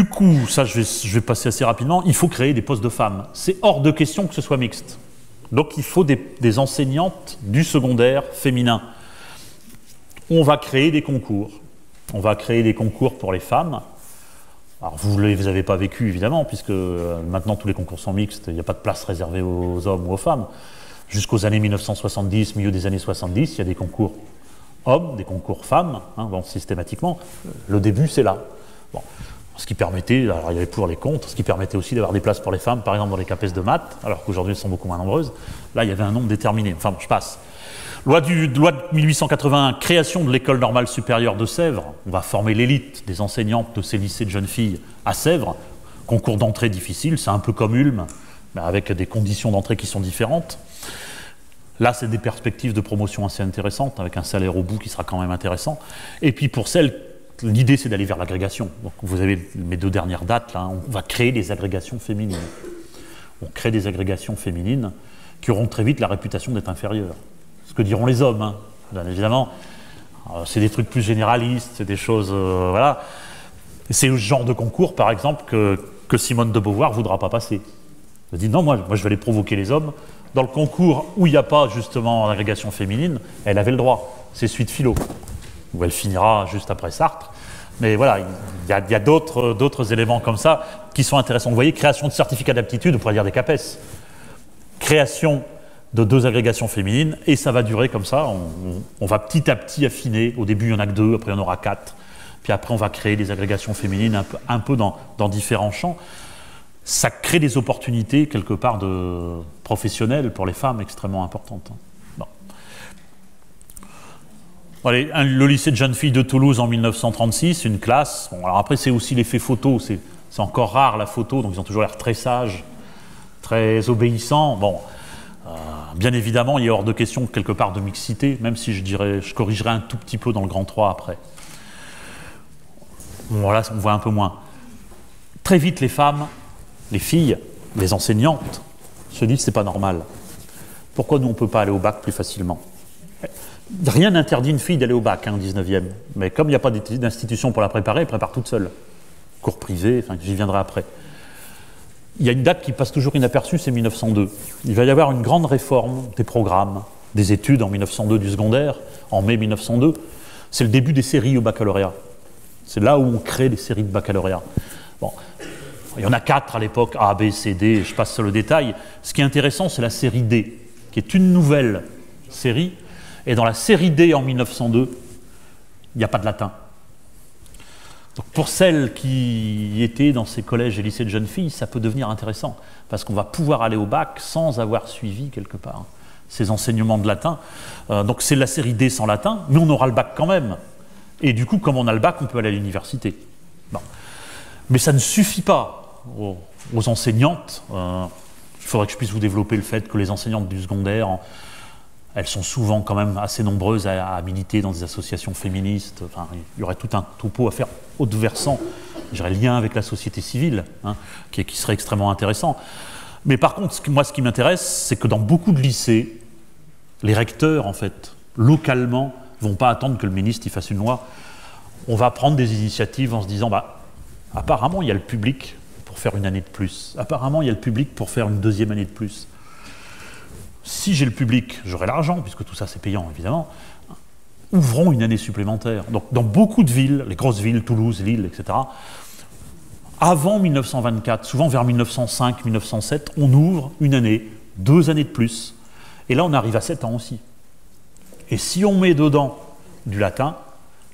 coup, ça, je vais passer assez rapidement. Il faut créer des postes de femmes. C'est hors de question que ce soit mixte. Donc, il faut des enseignantes du secondaire féminin. On va créer des concours. On va créer des concours pour les femmes. Alors, vous ne les avez pas vécus, évidemment, puisque maintenant, tous les concours sont mixtes. Il n'y a pas de place réservée aux hommes ou aux femmes. Jusqu'aux années 1970, milieu des années 70, il y a des concours hommes, des concours femmes, hein, bon, systématiquement. Le début, c'est là. Bon. Ce qui permettait, alors il y avait pour les contre, ce qui permettait aussi d'avoir des places pour les femmes, par exemple dans les CAPES de maths, alors qu'aujourd'hui elles sont beaucoup moins nombreuses. Là, il y avait un nombre déterminé. Enfin, bon, je passe. Loi de 1881, création de l'école normale supérieure de Sèvres. On va former l'élite des enseignantes de ces lycées de jeunes filles à Sèvres. Concours d'entrée difficile, c'est un peu comme Ulm, mais avec des conditions d'entrée qui sont différentes. Là, c'est des perspectives de promotion assez intéressantes, avec un salaire au bout qui sera quand même intéressant. Et puis pour celles, l'idée c'est d'aller vers l'agrégation. Donc vous avez mes 2 dernières dates, là, on va créer des agrégations féminines. On crée des agrégations féminines qui auront très vite la réputation d'être inférieures. Ce que diront les hommes, hein. Bien évidemment. C'est des trucs plus généralistes, c'est des choses... voilà. C'est le genre de concours, par exemple, que Simone de Beauvoir ne voudra pas passer. Elle dit non, moi je vais aller provoquer les hommes. Dans le concours où il n'y a pas justement l'agrégation féminine, elle avait le droit. C'est Suite Philo, où elle finira juste après Sartre. Mais voilà, il y a d'autres éléments comme ça qui sont intéressants. Vous voyez, création de certificats d'aptitude, on pourrait dire des CAPES. Création de 2 agrégations féminines, et ça va durer comme ça. On va petit à petit affiner. Au début, il n'y en a que 2, après il y en aura 4. Puis après, on va créer des agrégations féminines un peu dans différents champs. Ça crée des opportunités, quelque part, de professionnelles pour les femmes extrêmement importantes. Bon. Allez, le lycée de jeunes filles de Toulouse en 1936, une classe. Bon, alors après, c'est aussi l'effet photo. C'est encore rare, la photo, donc ils ont toujours l'air très sages, très obéissants. Bon, bien évidemment, il est hors de question, quelque part, de mixité, même si je corrigerai un tout petit peu dans le grand 3 après. Bon, voilà, on voit un peu moins. Très vite, les femmes, les filles, les enseignantes se disent c'est pas normal. Pourquoi nous on ne peut pas aller au bac plus facilement? Rien n'interdit une fille d'aller au bac au 19e, mais comme il n'y a pas d'institution pour la préparer, elle prépare toute seule. Cours privé, enfin j'y viendrai après. Il y a une date qui passe toujours inaperçue, c'est 1902. Il va y avoir une grande réforme des programmes, des études en 1902 du secondaire, en mai 1902. C'est le début des séries au baccalauréat. C'est là où on crée les séries de baccalauréat. Bon. Il y en a 4 à l'époque, A, B, C, D, je passe sur le détail. Ce qui est intéressant, c'est la série D, qui est une nouvelle série. Et dans la série D en 1902, il n'y a pas de latin. Donc pour celles qui étaient dans ces collèges et lycées de jeunes filles, ça peut devenir intéressant, parce qu'on va pouvoir aller au bac sans avoir suivi quelque part ces enseignements de latin. Donc c'est la série D sans latin, mais on aura le bac quand même. Et du coup, comme on a le bac, on peut aller à l'université. Bon. Mais ça ne suffit pas aux enseignantes. Il faudrait que je puisse vous développer le fait que les enseignantes du secondaire, elles sont souvent quand même assez nombreuses à militer dans des associations féministes. Enfin, il y aurait tout un topo à faire haut versant, je dirais lien avec la société civile, hein, qui serait extrêmement intéressant. Mais par contre, moi, ce qui m'intéresse, c'est que dans beaucoup de lycées, les recteurs, en fait, localement, ne vont pas attendre que le ministre fasse une loi. On va prendre des initiatives en se disant, bah, apparemment, il y a le public pour faire une année de plus. Apparemment, il y a le public pour faire une deuxième année de plus. Si j'ai le public, j'aurai l'argent, puisque tout ça c'est payant évidemment, ouvrons une année supplémentaire. Donc dans beaucoup de villes, les grosses villes, Toulouse, Lille, etc., avant 1924, souvent vers 1905, 1907, on ouvre une année, 2 années de plus. Et là on arrive à 7 ans aussi. Et si on met dedans du latin,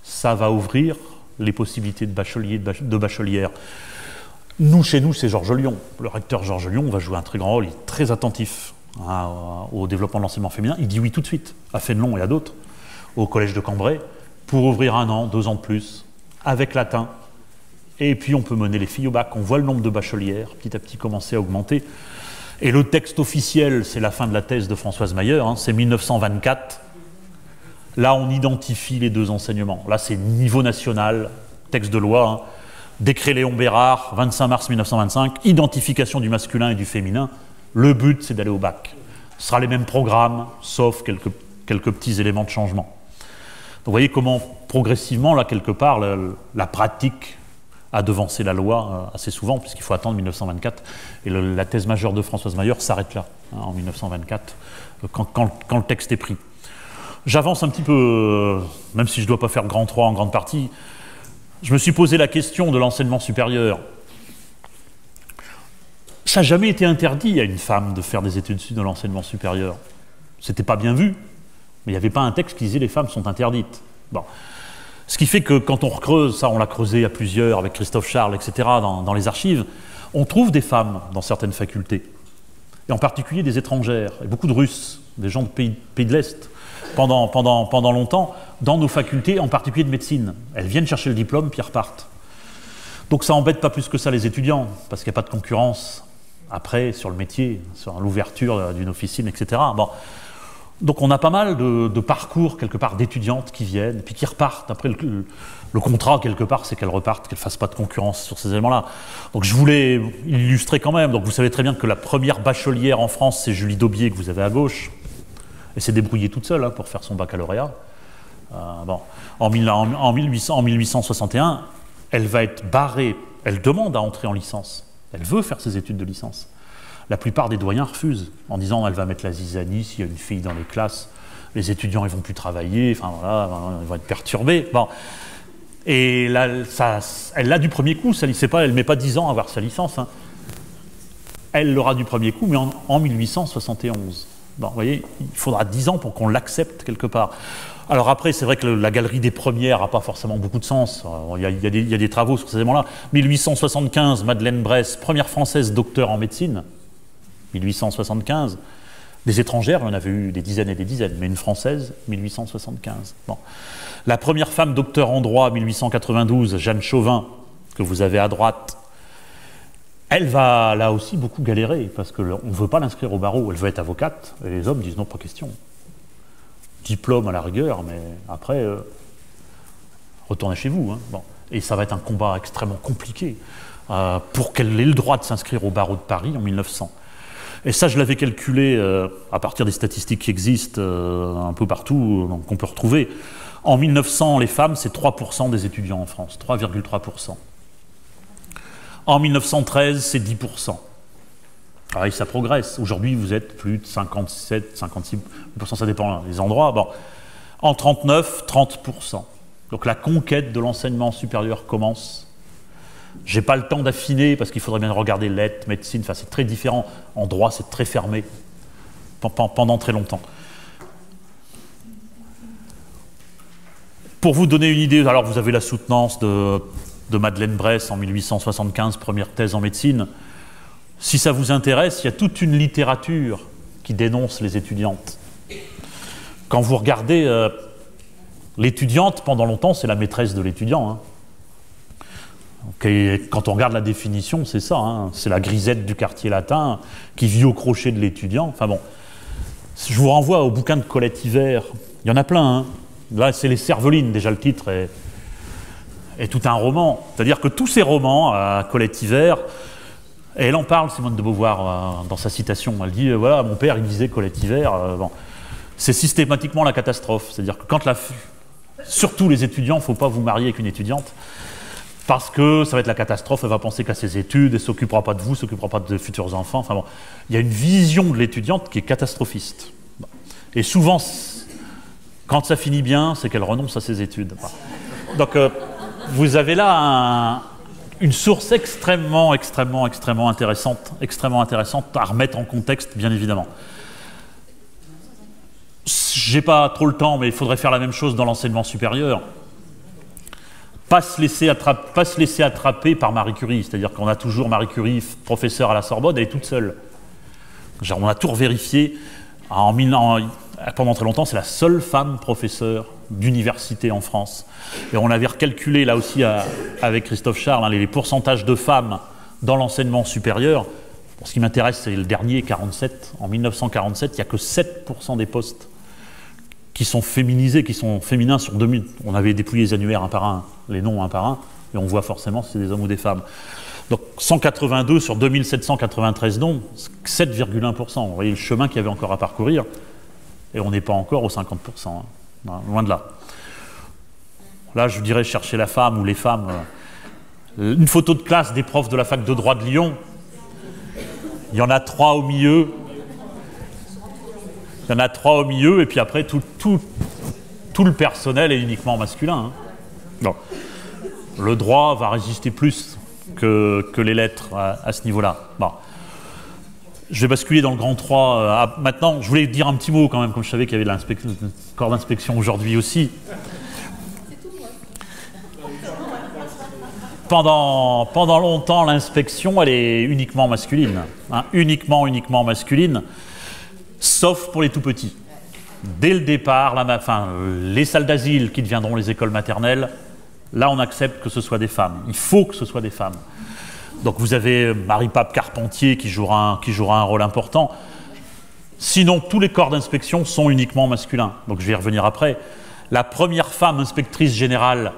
ça va ouvrir les possibilités de bacheliers, de bachelières. Nous, chez nous, c'est Georges Lyon. Le recteur Georges Lyon va jouer un très grand rôle, il est très attentif au développement de l'enseignement féminin. Il dit oui tout de suite, à Fénelon et à d'autres, au collège de Cambrai, pour ouvrir 1 an, 2 ans de plus, avec latin. Et puis on peut mener les filles au bac. On voit le nombre de bachelières petit à petit commencer à augmenter. Et le texte officiel, c'est la fin de la thèse de Françoise Mayer, hein, c'est 1924. Là, on identifie les 2 enseignements. Là, c'est niveau national, texte de loi, hein, décret Léon Bérard, 25 mars 1925, identification du masculin et du féminin. Le but, c'est d'aller au bac. Ce sera les mêmes programmes, sauf quelques petits éléments de changement. Donc, vous voyez comment, progressivement, là, quelque part, la pratique a devancé la loi assez souvent, puisqu'il faut attendre 1924. Et la thèse majeure de Françoise Mayer s'arrête là, hein, en 1924, quand le texte est pris. J'avance un petit peu, même si je ne dois pas faire grand 3 en grande partie. Je me suis posé la question de l'enseignement supérieur. Ça n'a jamais été interdit à une femme de faire des études dans l'enseignement supérieur. C'était pas bien vu, mais il n'y avait pas un texte qui disait les femmes sont interdites. Bon. Ce qui fait que quand on recreuse, ça on l'a creusé à plusieurs avec Christophe Charles, etc., dans les archives, on trouve des femmes dans certaines facultés, et en particulier des étrangères, et beaucoup de Russes, des gens de pays de l'Est, pendant longtemps, dans nos facultés, en particulier de médecine. Elles viennent chercher le diplôme, puis repartent. Donc ça n'embête pas plus que ça les étudiants, parce qu'il n'y a pas de concurrence après sur le métier, sur l'ouverture d'une officine, etc. Bon. Donc on a pas mal de parcours, quelque part, d'étudiantes qui viennent, puis qui repartent. Après, le contrat, quelque part, c'est qu'elles repartent, qu'elles ne fassent pas de concurrence sur ces éléments-là. Donc je voulais illustrer quand même. Donc vous savez très bien que la première bachelière en France, c'est Julie Daubier, que vous avez à gauche. Elle s'est débrouillée toute seule, hein, pour faire son baccalauréat. Bon. En 1861, elle va être barrée. Elle demande à entrer en licence. Elle veut faire ses études de licence. La plupart des doyens refusent, en disant elle va mettre la zizanie s'il y a une fille dans les classes, les étudiants ils vont plus travailler, enfin voilà, ils vont être perturbés. Bon. Et là, elle l'a du premier coup, elle ne met pas 10 ans à avoir sa licence. Hein. Elle l'aura du premier coup, mais en 1871. Bon, vous voyez, il faudra 10 ans pour qu'on l'accepte quelque part. Alors après, c'est vrai que la galerie des premières n'a pas forcément beaucoup de sens. Il y a des travaux sur ces éléments-là. 1875, Madeleine Bress, première française docteur en médecine. 1875. Des étrangères, on en avait eu des dizaines et des dizaines, mais une française, 1875. Bon. La première femme docteur en droit, 1892, Jeanne Chauvin, que vous avez à droite, elle va là aussi beaucoup galérer, parce qu'on ne veut pas l'inscrire au barreau, elle veut être avocate, et les hommes disent non, pas question. Diplôme à la rigueur, mais après, retournez chez vous. Hein. Bon. Et ça va être un combat extrêmement compliqué pour qu'elle ait le droit de s'inscrire au barreau de Paris en 1900. Et ça, je l'avais calculé à partir des statistiques qui existent un peu partout, qu'on peut retrouver. En 1900, les femmes, c'est 3% des étudiants en France, 3,3%. En 1913, c'est 10%. Ah, ça progresse. Aujourd'hui, vous êtes plus de 57, 56%, ça dépend des endroits. Bon. En 1939, 30%. Donc la conquête de l'enseignement supérieur commence. J'ai pas le temps d'affiner parce qu'il faudrait bien regarder lettres, médecine, enfin c'est très différent. En droit, c'est très fermé pendant très longtemps. Pour vous donner une idée, alors vous avez la soutenance de Madeleine Brès en 1875, première thèse en médecine. Si ça vous intéresse, il y a toute une littérature qui dénonce les étudiantes. Quand vous regardez l'étudiante, pendant longtemps, c'est la maîtresse de l'étudiant. Hein. Quand on regarde la définition, c'est ça. Hein. C'est la grisette du quartier latin qui vit au crochet de l'étudiant. Enfin bon, je vous renvoie au bouquin de Colette Hiver. Il y en a plein. Hein. Là, c'est Les Cervelines, déjà le titre est tout un roman. C'est-à-dire que tous ces romans, à Colette Hiver, et elle en parle, Simone de Beauvoir, dans sa citation. Elle dit, voilà, mon père, il disait Colette Hiver. Bon. C'est systématiquement la catastrophe. C'est-à-dire que quand surtout les étudiants, il ne faut pas vous marier avec une étudiante, parce que ça va être la catastrophe, elle va penser qu'à ses études, elle ne s'occupera pas de vous, ne s'occupera pas de futurs enfants. Enfin bon, il y a une vision de l'étudiante qui est catastrophiste. Et souvent, quand ça finit bien, c'est qu'elle renonce à ses études. Donc, vous avez là une source extrêmement intéressante à remettre en contexte, bien évidemment. J'ai pas trop le temps, mais il faudrait faire la même chose dans l'enseignement supérieur. Pas se laisser attraper par Marie Curie, c'est-à-dire qu'on a toujours Marie Curie, professeure à la Sorbonne, elle est toute seule. Genre, on a tout revérifié. Pendant très longtemps, c'est la seule femme professeure d'université en France. Et on avait recalculé là aussi avec Christophe Charles les pourcentages de femmes dans l'enseignement supérieur. Pour ce qui m'intéresse, c'est le dernier, 47. En 1947, il n'y a que 7% des postes qui sont féminisés, qui sont féminins sur 2000. On avait dépouillé les annuaires un par un, les noms un par un, et on voit forcément si c'est des hommes ou des femmes. Donc 182 sur 2793 noms, 7,1%. Vous voyez le chemin qu'il y avait encore à parcourir, et on n'est pas encore aux 50%. Hein. Loin de là. Là, je dirais chercher la femme ou les femmes. Une photo de classe des profs de la fac de droit de Lyon. Il y en a 3 au milieu. Il y en a 3 au milieu, et puis après, tout le personnel est uniquement masculin. Hein. Bon. Le droit va résister plus que les lettres à ce niveau-là. Bon. Je vais basculer dans le grand 3. Maintenant, je voulais dire un petit mot quand même, comme je savais qu'il y avait de corps d'inspection aujourd'hui aussi. Pendant longtemps, l'inspection, elle est uniquement masculine. Hein, uniquement masculine, sauf pour les tout-petits. Dès le départ, les salles d'asile qui deviendront les écoles maternelles, là, on accepte que ce soit des femmes. Il faut que ce soit des femmes. Donc vous avez Marie-Pape Carpentier qui jouera un rôle important. Sinon, tous les corps d'inspection sont uniquement masculins. Donc je vais y revenir après. La première femme inspectrice générale,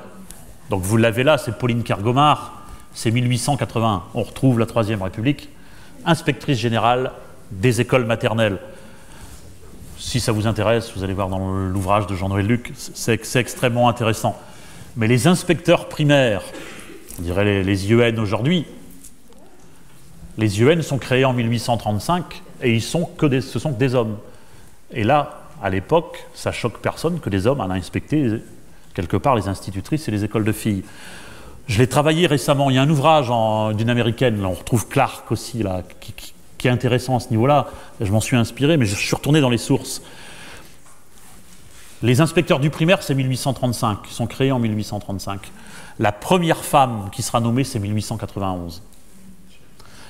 donc vous l'avez là, c'est Pauline Kergomar, c'est 1881. On retrouve la Troisième République, inspectrice générale des écoles maternelles. Si ça vous intéresse, vous allez voir dans l'ouvrage de Jean-Noël Luc, c'est extrêmement intéressant. Mais les inspecteurs primaires, on dirait les IEN aujourd'hui, les IEN sont créés en 1835 et ce sont que des hommes. Et là, à l'époque, ça choque personne que des hommes aient inspecté quelque part les institutrices et les écoles de filles. Je l'ai travaillé récemment, il y a un ouvrage d'une américaine, là, on retrouve Clark aussi, là, qui est intéressant à ce niveau-là. Je m'en suis inspiré, mais je suis retourné dans les sources. Les inspecteurs du primaire, c'est 1835, ils sont créés en 1835. La première femme qui sera nommée, c'est 1891.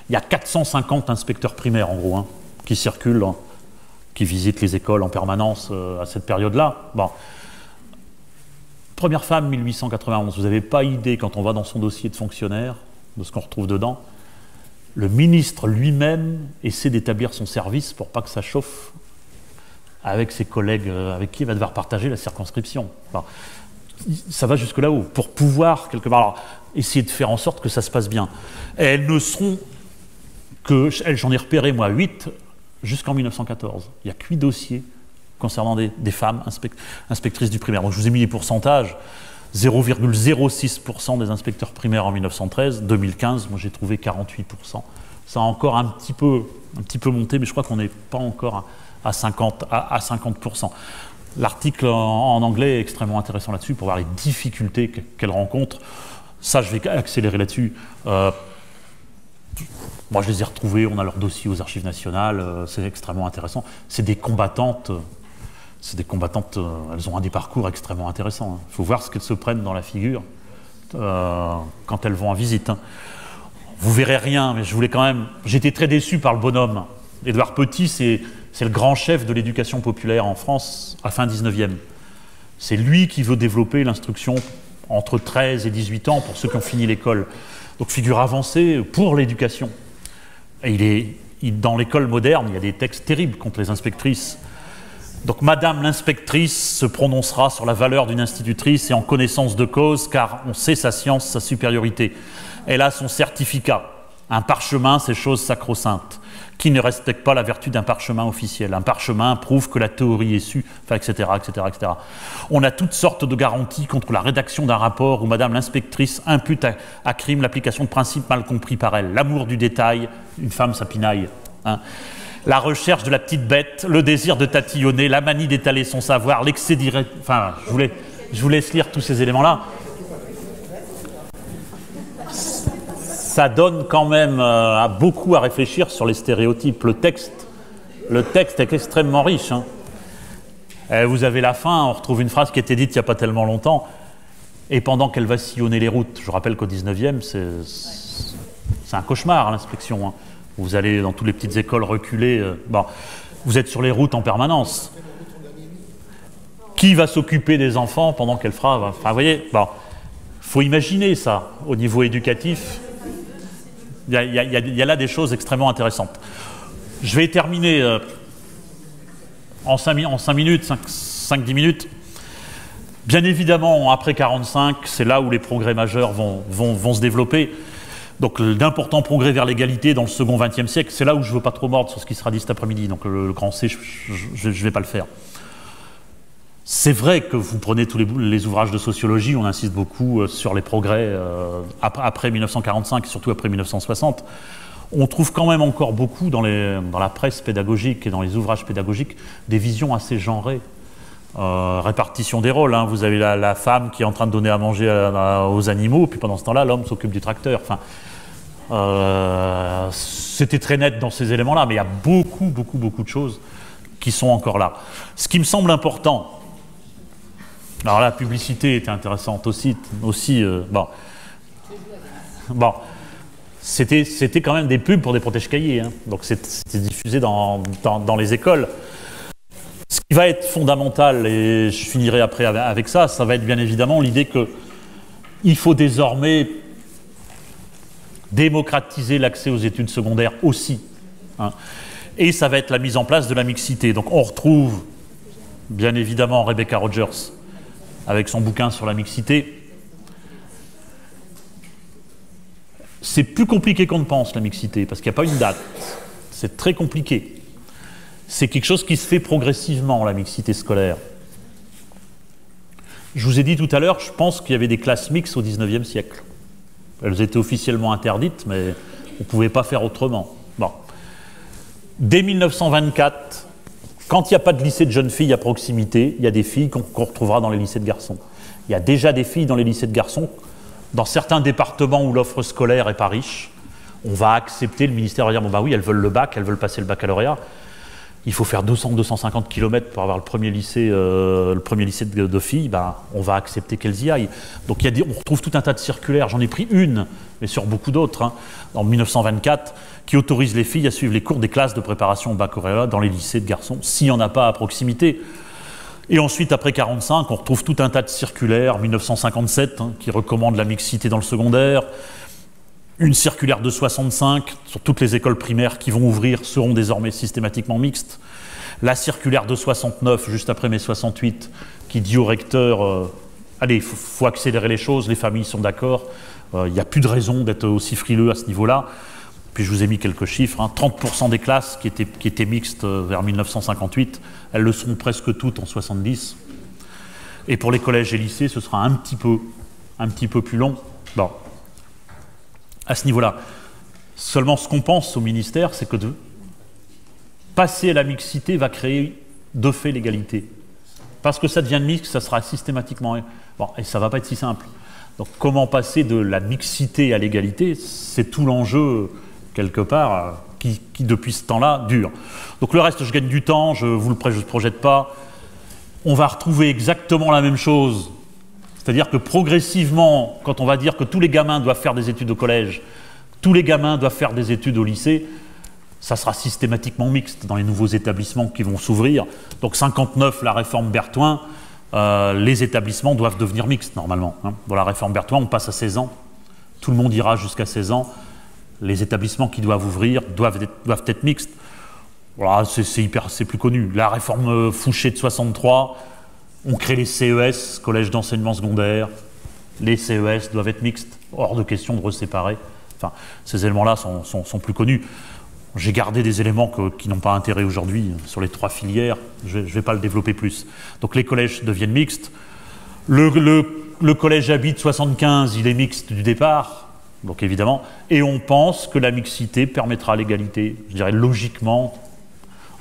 Il y a 450 inspecteurs primaires, en gros, hein, qui circulent, hein, qui visitent les écoles en permanence à cette période-là. Bon. Première femme, 1891. Vous n'avez pas idée, quand on va dans son dossier de fonctionnaire, de ce qu'on retrouve dedans. Le ministre lui-même essaie d'établir son service pour pas que ça chauffe avec ses collègues avec qui il va devoir partager la circonscription. Enfin, ça va jusque là-haut, pour pouvoir, quelque part, alors, essayer de faire en sorte que ça se passe bien. Et elles ne seront que, j'en ai repéré moi 8, jusqu'en 1914. Il n'y a que 8 dossiers concernant des femmes inspectrices du primaire. Donc je vous ai mis les pourcentages. 0,06% des inspecteurs primaires en 1913. 2015, moi j'ai trouvé 48%. Ça a encore un petit peu monté, mais je crois qu'on n'est pas encore à 50%. L'article en anglais est extrêmement intéressant là-dessus pour voir les difficultés qu'elle rencontre. Ça, je vais accélérer là-dessus. Moi, je les ai retrouvés, on a leur dossier aux Archives nationales, c'est extrêmement intéressant. C'est des combattantes, elles ont un des parcours extrêmement intéressants. Il faut voir ce qu'elles se prennent dans la figure quand elles vont en visite. Hein. Vous verrez rien, mais je voulais quand même... J'étais très déçu par le bonhomme. Édouard Petit, c'est le grand chef de l'éducation populaire en France à fin 19e. C'est lui qui veut développer l'instruction entre 13 et 18 ans pour ceux qui ont fini l'école. Donc figure avancée pour l'éducation. Et dans l'école moderne, il y a des textes terribles contre les inspectrices. Donc Madame l'inspectrice se prononcera sur la valeur d'une institutrice et en connaissance de cause, car on sait sa science, sa supériorité. Elle a son certificat. Un parchemin, c'est chose sacro-sainte. Qui ne respecte pas la vertu d'un parchemin officiel. Un parchemin prouve que la théorie est sue, enfin, etc., etc., etc. On a toutes sortes de garanties contre la rédaction d'un rapport où Madame l'inspectrice impute à crime l'application de principes mal compris par elle. L'amour du détail, une femme ça pinaille. Hein. La recherche de la petite bête, le désir de tatillonner, la manie d'étaler son savoir, l'excès direct... Enfin, je vous laisse lire tous ces éléments-là. Ça donne quand même beaucoup à réfléchir sur les stéréotypes. Le texte est extrêmement riche. Hein. Vous avez la fin, on retrouve une phrase qui a été dite il n'y a pas tellement longtemps. Et pendant qu'elle va sillonner les routes, je rappelle qu'au 19e, c'est un cauchemar, l'inspection. Hein. Vous allez dans toutes les petites écoles reculées. Bon, vous êtes sur les routes en permanence. Qui va s'occuper des enfants pendant qu'elle fera... Enfin, vous voyez, bon, faut imaginer ça au niveau éducatif. Il y a là des choses extrêmement intéressantes. Je vais terminer en 5 minutes, 5-10 minutes. Bien évidemment, après 45, c'est là où les progrès majeurs vont se développer. Donc d'importants progrès vers l'égalité dans le second XXe siècle. C'est là où je ne veux pas trop mordre sur ce qui sera dit cet après-midi. Donc le grand C, je ne vais pas le faire. C'est vrai que vous prenez tous les ouvrages de sociologie, on insiste beaucoup sur les progrès après 1945 et surtout après 1960. On trouve quand même encore beaucoup dans la presse pédagogique et dans les ouvrages pédagogiques des visions assez genrées. Répartition des rôles, hein. Vous avez la femme qui est en train de donner à manger aux animaux, puis pendant ce temps-là, l'homme s'occupe du tracteur. Enfin, c'était très net dans ces éléments-là, mais il y a beaucoup de choses qui sont encore là. Ce qui me semble important... Alors la publicité était intéressante aussi bon, c'était quand même des pubs pour des protège-cahiers, hein. Donc c'était diffusé dans les écoles. Ce qui va être fondamental, et je finirai après avec ça, ça va être bien évidemment l'idée qu'il faut désormais démocratiser l'accès aux études secondaires aussi, hein. Et ça va être la mise en place de la mixité. Donc on retrouve bien évidemment Rebecca Rogers avec son bouquin sur la mixité. C'est plus compliqué qu'on ne pense, la mixité, parce qu'il n'y a pas une date. C'est très compliqué. C'est quelque chose qui se fait progressivement, la mixité scolaire. Je vous ai dit tout à l'heure, je pense qu'il y avait des classes mixtes au XIXe siècle. Elles étaient officiellement interdites, mais on ne pouvait pas faire autrement. Bon. Dès 1924, quand il n'y a pas de lycée de jeunes filles à proximité, il y a des filles qu'on retrouvera dans les lycées de garçons. Il y a déjà des filles dans les lycées de garçons. Dans certains départements où l'offre scolaire n'est pas riche, on va accepter, le ministère va dire, bon bah oui, elles veulent le bac, elles veulent passer le baccalauréat. Il faut faire 200-250 km pour avoir le premier lycée de filles, bah, on va accepter qu'elles y aillent. Donc on retrouve tout un tas de circulaires, j'en ai pris une, mais sur beaucoup d'autres, hein, en 1924, qui autorise les filles à suivre les cours des classes de préparation au baccalauréat dans les lycées de garçons, s'il n'y en a pas à proximité. Et ensuite, après 1945, on retrouve tout un tas de circulaires, 1957, hein, qui recommandent la mixité dans le secondaire, une circulaire de 65 sur toutes les écoles primaires qui vont ouvrir seront désormais systématiquement mixtes. La circulaire de 69, juste après mai 68, qui dit au recteur allez, il faut accélérer les choses, les familles sont d'accord, il n'y a plus de raison d'être aussi frileux à ce niveau-là. Puis je vous ai mis quelques chiffres, hein, 30% des classes qui étaient mixtes vers 1958, elles le seront presque toutes en 70. Et pour les collèges et lycées, ce sera un petit peu plus long. Bon. À ce niveau-là. Seulement, ce qu'on pense au ministère, c'est que passer à la mixité va créer de fait l'égalité. Parce que ça devient mixte, ça sera systématiquement... Bon, et ça ne va pas être si simple. Donc comment passer de la mixité à l'égalité, c'est tout l'enjeu, quelque part, qui depuis ce temps-là, dure. Donc le reste, je gagne du temps, je vous le projette pas. On va retrouver exactement la même chose. C'est-à-dire que progressivement, quand on va dire que tous les gamins doivent faire des études au collège, tous les gamins doivent faire des études au lycée, ça sera systématiquement mixte dans les nouveaux établissements qui vont s'ouvrir. Donc 59, la réforme Berthoin, les établissements doivent devenir mixtes normalement. Hein. Dans la réforme Berthoin, on passe à 16 ans. Tout le monde ira jusqu'à 16 ans. Les établissements qui doivent ouvrir doivent être mixtes. Voilà, c'est plus connu. La réforme Fouché de 63, on crée les CES, collèges d'enseignement secondaire. Les CES doivent être mixtes. Hors de question de reséparer. Enfin, ces éléments-là sont plus connus. J'ai gardé des éléments qui n'ont pas intérêt aujourd'hui sur les 3 filières. Je ne vais pas le développer plus. Donc les collèges deviennent mixtes. Le collège Habit 75, il est mixte du départ. Donc évidemment. Et on pense que la mixité permettra l'égalité. Je dirais logiquement,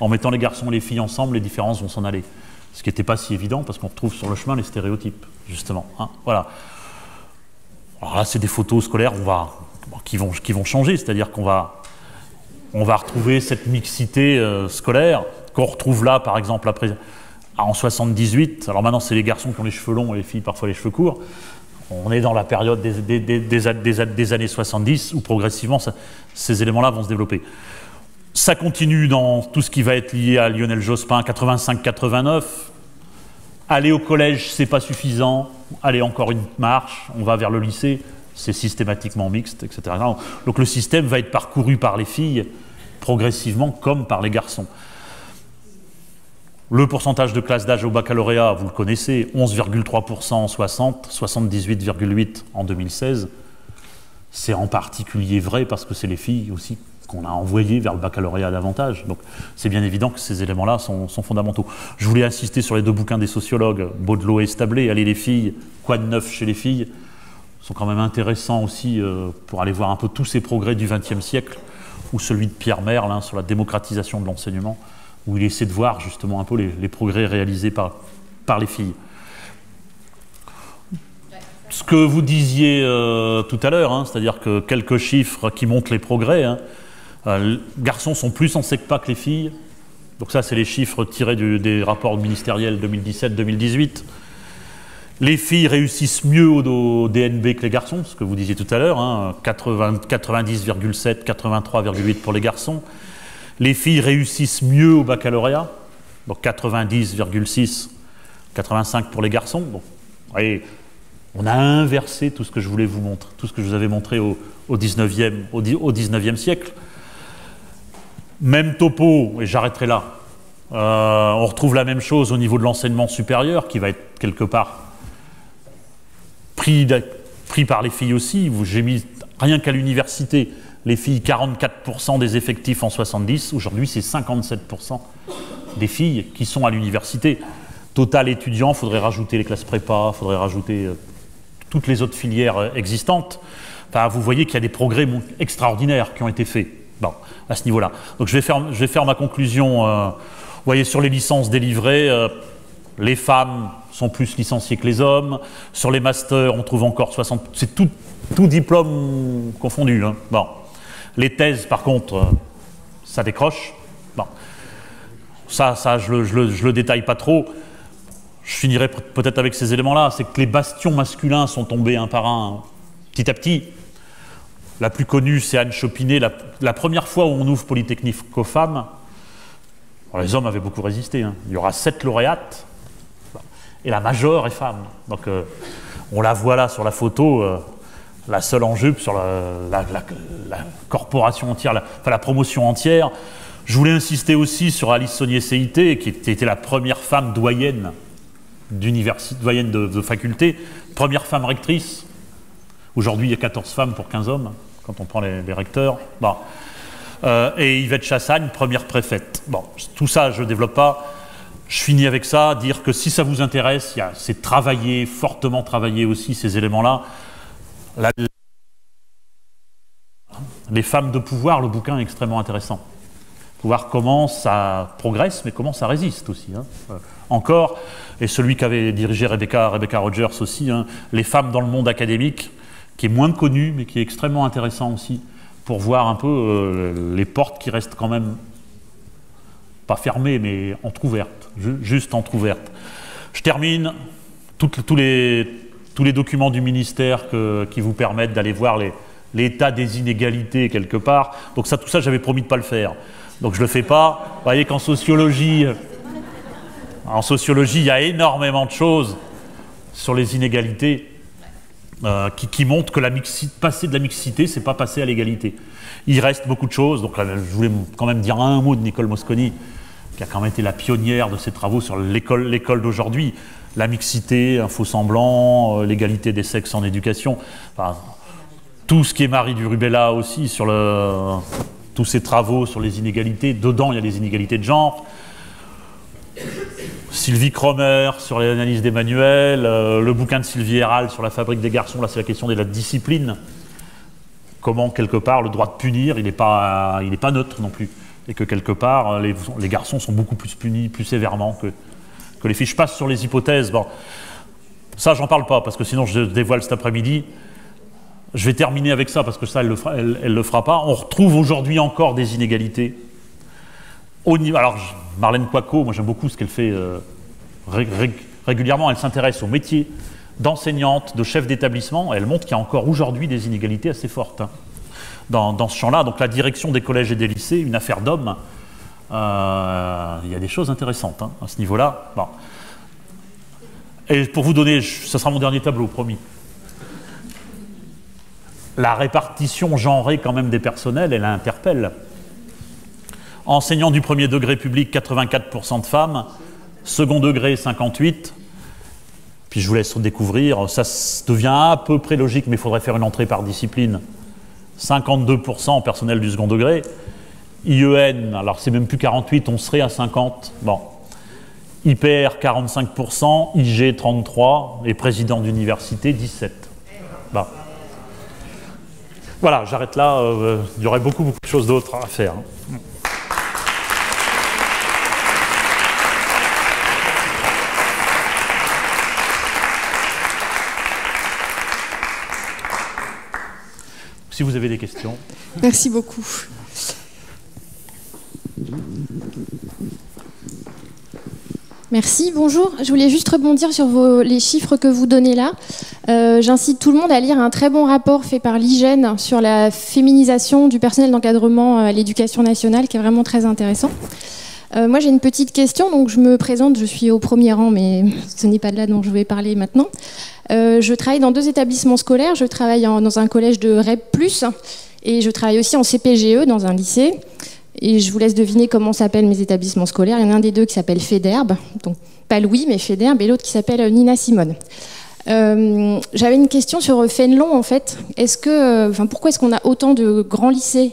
en mettant les garçons et les filles ensemble, les différences vont s'en aller. Ce qui n'était pas si évident parce qu'on retrouve sur le chemin les stéréotypes, justement. Hein, voilà. Alors là, c'est des photos scolaires qui vont changer. C'est-à-dire qu'on va retrouver cette mixité scolaire qu'on retrouve là, par exemple, après, en 78. Alors maintenant, c'est les garçons qui ont les cheveux longs et les filles parfois les cheveux courts. On est dans la période des années 70 où progressivement, ces éléments-là vont se développer. Ça continue dans tout ce qui va être lié à Lionel Jospin, 85-89. Aller au collège, c'est pas suffisant. Aller encore une marche, on va vers le lycée. C'est systématiquement mixte, etc. Donc le système va être parcouru par les filles progressivement comme par les garçons. Le pourcentage de classe d'âge au baccalauréat, vous le connaissez, 11,3% en 60, 78,8% en 2016. C'est en particulier vrai parce que c'est les filles aussi qu'on a envoyées vers le baccalauréat davantage. Donc c'est bien évident que ces éléments-là sont fondamentaux. Je voulais insister sur les 2 bouquins des sociologues, Baudelot et Stablé, Allez les filles, Quoi de neuf chez les filles, sont quand même intéressants aussi pour aller voir un peu tous ces progrès du XXe siècle, ou celui de Pierre Merle sur la démocratisation de l'enseignement, où il essaie de voir justement un peu les progrès réalisés par les filles. Ce que vous disiez tout à l'heure, c'est-à-dire que quelques chiffres qui montrent les progrès, les garçons sont plus en SECPA que les filles, donc ça c'est les chiffres tirés des rapports ministériels 2017-2018. Les filles réussissent mieux au DNB que les garçons, ce que vous disiez tout à l'heure, 90,7, 83,8 pour les garçons. Les filles réussissent mieux au baccalauréat, donc 90,6, 85 pour les garçons. Bon, voyez, on a inversé tout ce que je voulais vous montrer, tout ce que je vous avais montré au 19e siècle. Même topo, et j'arrêterai là. On retrouve la même chose au niveau de l'enseignement supérieur, qui va être quelque part pris par les filles aussi. J'ai mis rien qu'à l'université, les filles, 44% des effectifs en 70. Aujourd'hui, c'est 57% des filles qui sont à l'université. Total étudiants, il faudrait rajouter les classes prépa, il faudrait rajouter toutes les autres filières existantes. Enfin, vous voyez qu'il y a des progrès extraordinaires qui ont été faits à ce niveau-là. Donc je vais faire ma conclusion. Vous voyez, sur les licences délivrées, les femmes sont plus licenciées que les hommes. Sur les masters, on trouve encore 60... C'est tout diplôme confondu. Bon. Les thèses, par contre, ça décroche. Bon. Ça je le détaille pas trop. Je finirai peut-être avec ces éléments-là. C'est que les bastions masculins sont tombés un par un, petit à petit. La plus connue, c'est Anne Chopinet. La première fois où on ouvre Polytechnique aux femmes, les hommes avaient beaucoup résisté. Il y aura 7 lauréates, et la majeure est femme. Donc on la voit là sur la photo, la seule en jupe sur la corporation entière, la promotion entière. Je voulais insister aussi sur Alice Saunier-CIT, qui était la première femme doyenne doyenne de faculté, première femme rectrice. Aujourd'hui, il y a 14 femmes pour 15 hommes, quand on prend les recteurs. Bon. Et Yvette Chassagne, première préfète. Bon, tout ça, je ne développe pas. Je finis avec ça, dire que si ça vous intéresse, c'est travailler, fortement travailler aussi ces éléments-là. Les femmes de pouvoir, le bouquin est extrêmement intéressant. voir comment ça progresse, mais comment ça résiste aussi. Hein. Encore, et celui qu'avait dirigé Rebecca Rogers aussi, hein, les femmes dans le monde académique, qui est moins connu, mais qui est extrêmement intéressant aussi, pour voir un peu les portes qui restent quand même, pas fermées, mais entrouvertes, juste entrouvertes. Je termine, tous les documents du ministère qui vous permettent d'aller voir l'état des inégalités quelque part. Donc tout ça, j'avais promis de ne pas le faire. Donc je ne le fais pas. Vous voyez qu'en sociologie, il y a énormément de choses sur les inégalités qui montrent que passer de la mixité, c'est pas passer à l'égalité. Il reste beaucoup de choses. Donc là, je voulais quand même dire un mot de Nicole Mosconi, qui a quand même été la pionnière de ses travaux sur l'école d'aujourd'hui. La mixité, un faux semblant, l'égalité des sexes en éducation. Enfin, tout ce qui est Marie du Rubella aussi, sur tous ses travaux sur les inégalités. Dedans, il y a les inégalités de genre. Sylvie Cromer sur l'analyse des manuels, le bouquin de Sylvie Hérald sur la fabrique des garçons, là c'est la question de la discipline. Comment, quelque part, le droit de punir, il n'est pas neutre non plus. Et que, quelque part, les garçons sont beaucoup plus punis, plus sévèrement que les filles. Je passe sur les hypothèses. Bon, ça, j'en parle pas, parce que sinon je dévoile cet après-midi. Je vais terminer avec ça, parce que ça, elle le fera pas. On retrouve aujourd'hui encore des inégalités. Alors, Marlène Coicot, moi j'aime beaucoup ce qu'elle fait régulièrement. Elle s'intéresse au métier d'enseignante, de chef d'établissement, et elle montre qu'il y a encore aujourd'hui des inégalités assez fortes, hein, dans ce champ-là. Donc la direction des collèges et des lycées, une affaire d'hommes, il y a des choses intéressantes, hein, à ce niveau-là. Bon. Et pour vous donner, ce sera mon dernier tableau, promis. La répartition genrée quand même des personnels, elle interpelle. Enseignants du premier degré public, 84% de femmes. Second degré, 58%. Puis je vous laisse découvrir, ça devient à peu près logique, mais il faudrait faire une entrée par discipline. 52% en personnel du second degré. IEN, alors c'est même plus 48%, on serait à 50%. Bon. IPR, 45%. IG, 33%. Et président d'université, 17%. Bon. Voilà, j'arrête là. Il y aurait beaucoup de choses d'autres à faire. Si vous avez des questions. Merci beaucoup. Merci, bonjour. Je voulais juste rebondir sur les chiffres que vous donnez là. J'incite tout le monde à lire un très bon rapport fait par l'IGEN sur la féminisation du personnel d'encadrement à l'éducation nationale, qui est vraiment très intéressant. Moi, j'ai une petite question, donc je me présente, je suis au premier rang, mais ce n'est pas de là dont je vais parler maintenant. Je travaille dans 2 établissements scolaires. Je travaille dans un collège de REP+, et je travaille aussi en CPGE dans un lycée. Et je vous laisse deviner comment s'appellent mes établissements scolaires. Il y en a un des 2 qui s'appelle Féderbe, donc pas Louis, mais Féderbe, et l'autre qui s'appelle Nina Simone. J'avais une question sur Fénelon, en fait. Pourquoi est-ce qu'on a autant de grands lycées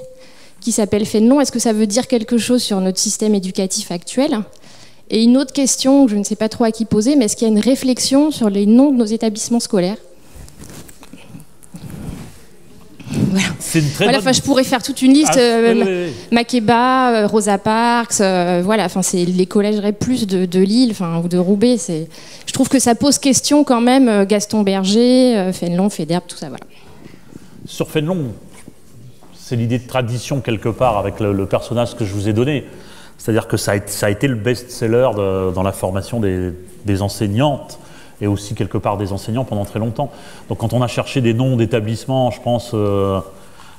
qui s'appellent Fénelon? Est-ce que ça veut dire quelque chose sur notre système éducatif actuel? Et une autre question, que je ne sais pas trop à qui poser, mais est-ce qu'il y a une réflexion sur les noms de nos établissements scolaires? Voilà. C'est une très bonne... je pourrais faire toute une liste. oui. Makeba, Rosa Parks, voilà. C'est les collèges REP+ de Lille, ou de Roubaix. Je trouve que ça pose question quand même. Gaston Berger, Fénelon, Féderbe, tout ça, voilà. Sur Fénelon, c'est l'idée de tradition quelque part avec le personnage que je vous ai donné. C'est-à-dire que ça a été le best-seller dans la formation des enseignantes et aussi quelque part des enseignants pendant très longtemps. Donc quand on a cherché des noms d'établissements, je pense,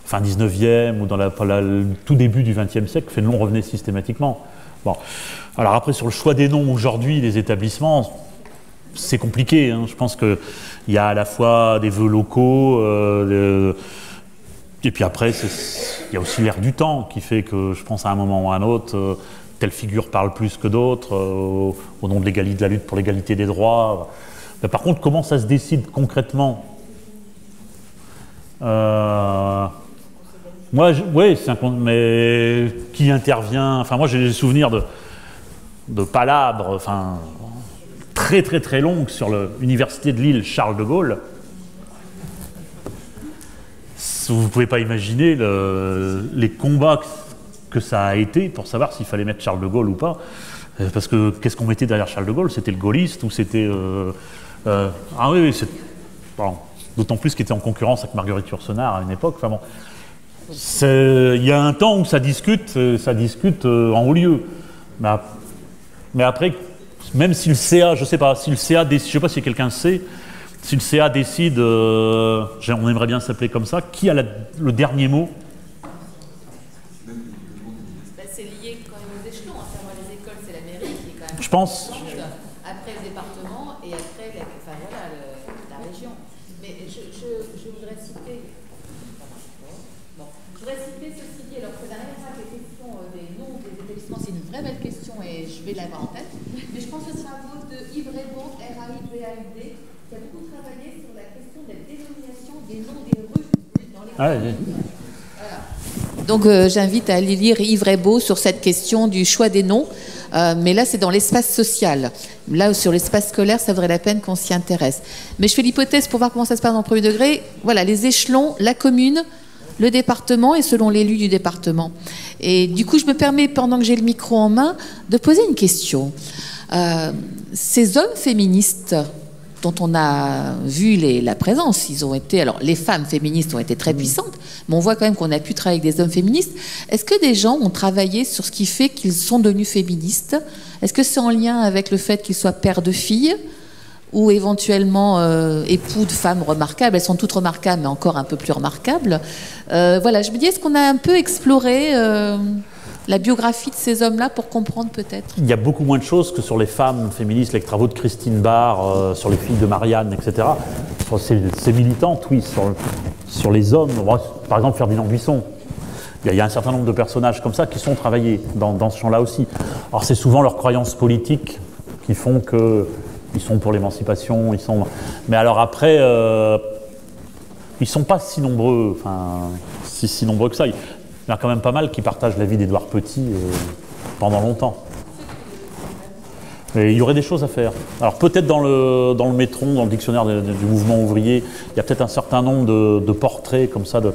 fin 19e ou dans le tout début du 20e siècle, Fénelon revenait systématiquement. Bon. Alors après, sur le choix des noms aujourd'hui des établissements, c'est compliqué, hein. Je pense qu'il y a à la fois des vœux locaux, et puis après, il y a aussi l'air du temps qui fait que, je pense à un moment ou à un autre, telle figure parle plus que d'autres, au nom de la lutte pour l'égalité des droits. Mais par contre, comment ça se décide concrètement? Moi, oui, mais qui intervient? Moi, j'ai des souvenirs de palabres, très très très longues sur l'université de Lille Charles de Gaulle. Vous ne pouvez pas imaginer les combats que ça a été pour savoir s'il fallait mettre Charles de Gaulle ou pas. Parce que qu'est-ce qu'on mettait derrière Charles de Gaulle? C'était le gaulliste ou c'était... ah oui, c'est... Bon, d'autant plus qu'il était en concurrence avec Marguerite Yourcenar à une époque. Enfin bon, il y a un temps où ça discute en haut lieu. Mais après, même si le CA, je sais pas, si le CA décide, je sais pas si quelqu'un sait, si le CA décide, on aimerait bien s'appeler comme ça, qui a le dernier mot? C'est lié quand même aux échelons. Enfin, moi, les écoles, c'est la mairie qui est quand même... Je pense. Après le département et après la région. Mais je voudrais citer... Bon, je voudrais citer ceci dit, alors que ça n'a rien à voir avec les questions des noms des établissements, c'est une vraie belle question et je vais l'avoir en tête. Mais je pense que ce sera un mot de Yves Raybaud, R-A-I-B-A-U-D, qui a beaucoup travaillé sur la question de la dénomination des noms des rues dans les communes. Donc j'invite à aller lire Yves Raybaud sur cette question du choix des noms, mais là c'est dans l'espace social. Là sur l'espace scolaire, ça vaudrait la peine qu'on s'y intéresse. Mais je fais l'hypothèse pour voir comment ça se passe dans le premier degré. Voilà, les échelons, la commune, le département et selon l'élu du département. Et du coup, je me permets, pendant que j'ai le micro en main, de poser une question. Ces hommes féministes dont on a vu la présence, ils ont été, alors les femmes féministes ont été très puissantes, mais on voit quand même qu'on a pu travailler avec des hommes féministes. Est-ce que des gens ont travaillé sur ce qui fait qu'ils sont devenus féministes? Est-ce que c'est en lien avec le fait qu'ils soient pères de filles ou éventuellement époux de femmes remarquables? Elles sont toutes remarquables, mais encore un peu plus remarquables. Voilà, je me dis, est-ce qu'on a un peu exploré la biographie de ces hommes-là pour comprendre peut-être? Il y a beaucoup moins de choses que sur les femmes féministes, les travaux de Christine Barr, sur les filles de Marianne, etc. Sur ces militantes, oui, sur les hommes, par exemple Ferdinand Buisson. Il y a un certain nombre de personnages comme ça qui sont travaillés dans ce champ-là aussi. Alors c'est souvent leurs croyances politiques qui font qu'ils sont pour l'émancipation, mais alors après, ils ne sont pas si nombreux, si nombreux que ça. Il y en a quand même pas mal qui partagent la vie d'Édouard Petit pendant longtemps. Et il y aurait des choses à faire. Alors peut-être dans le Métron, dans le dictionnaire du mouvement ouvrier, il y a peut-être un certain nombre de portraits comme ça de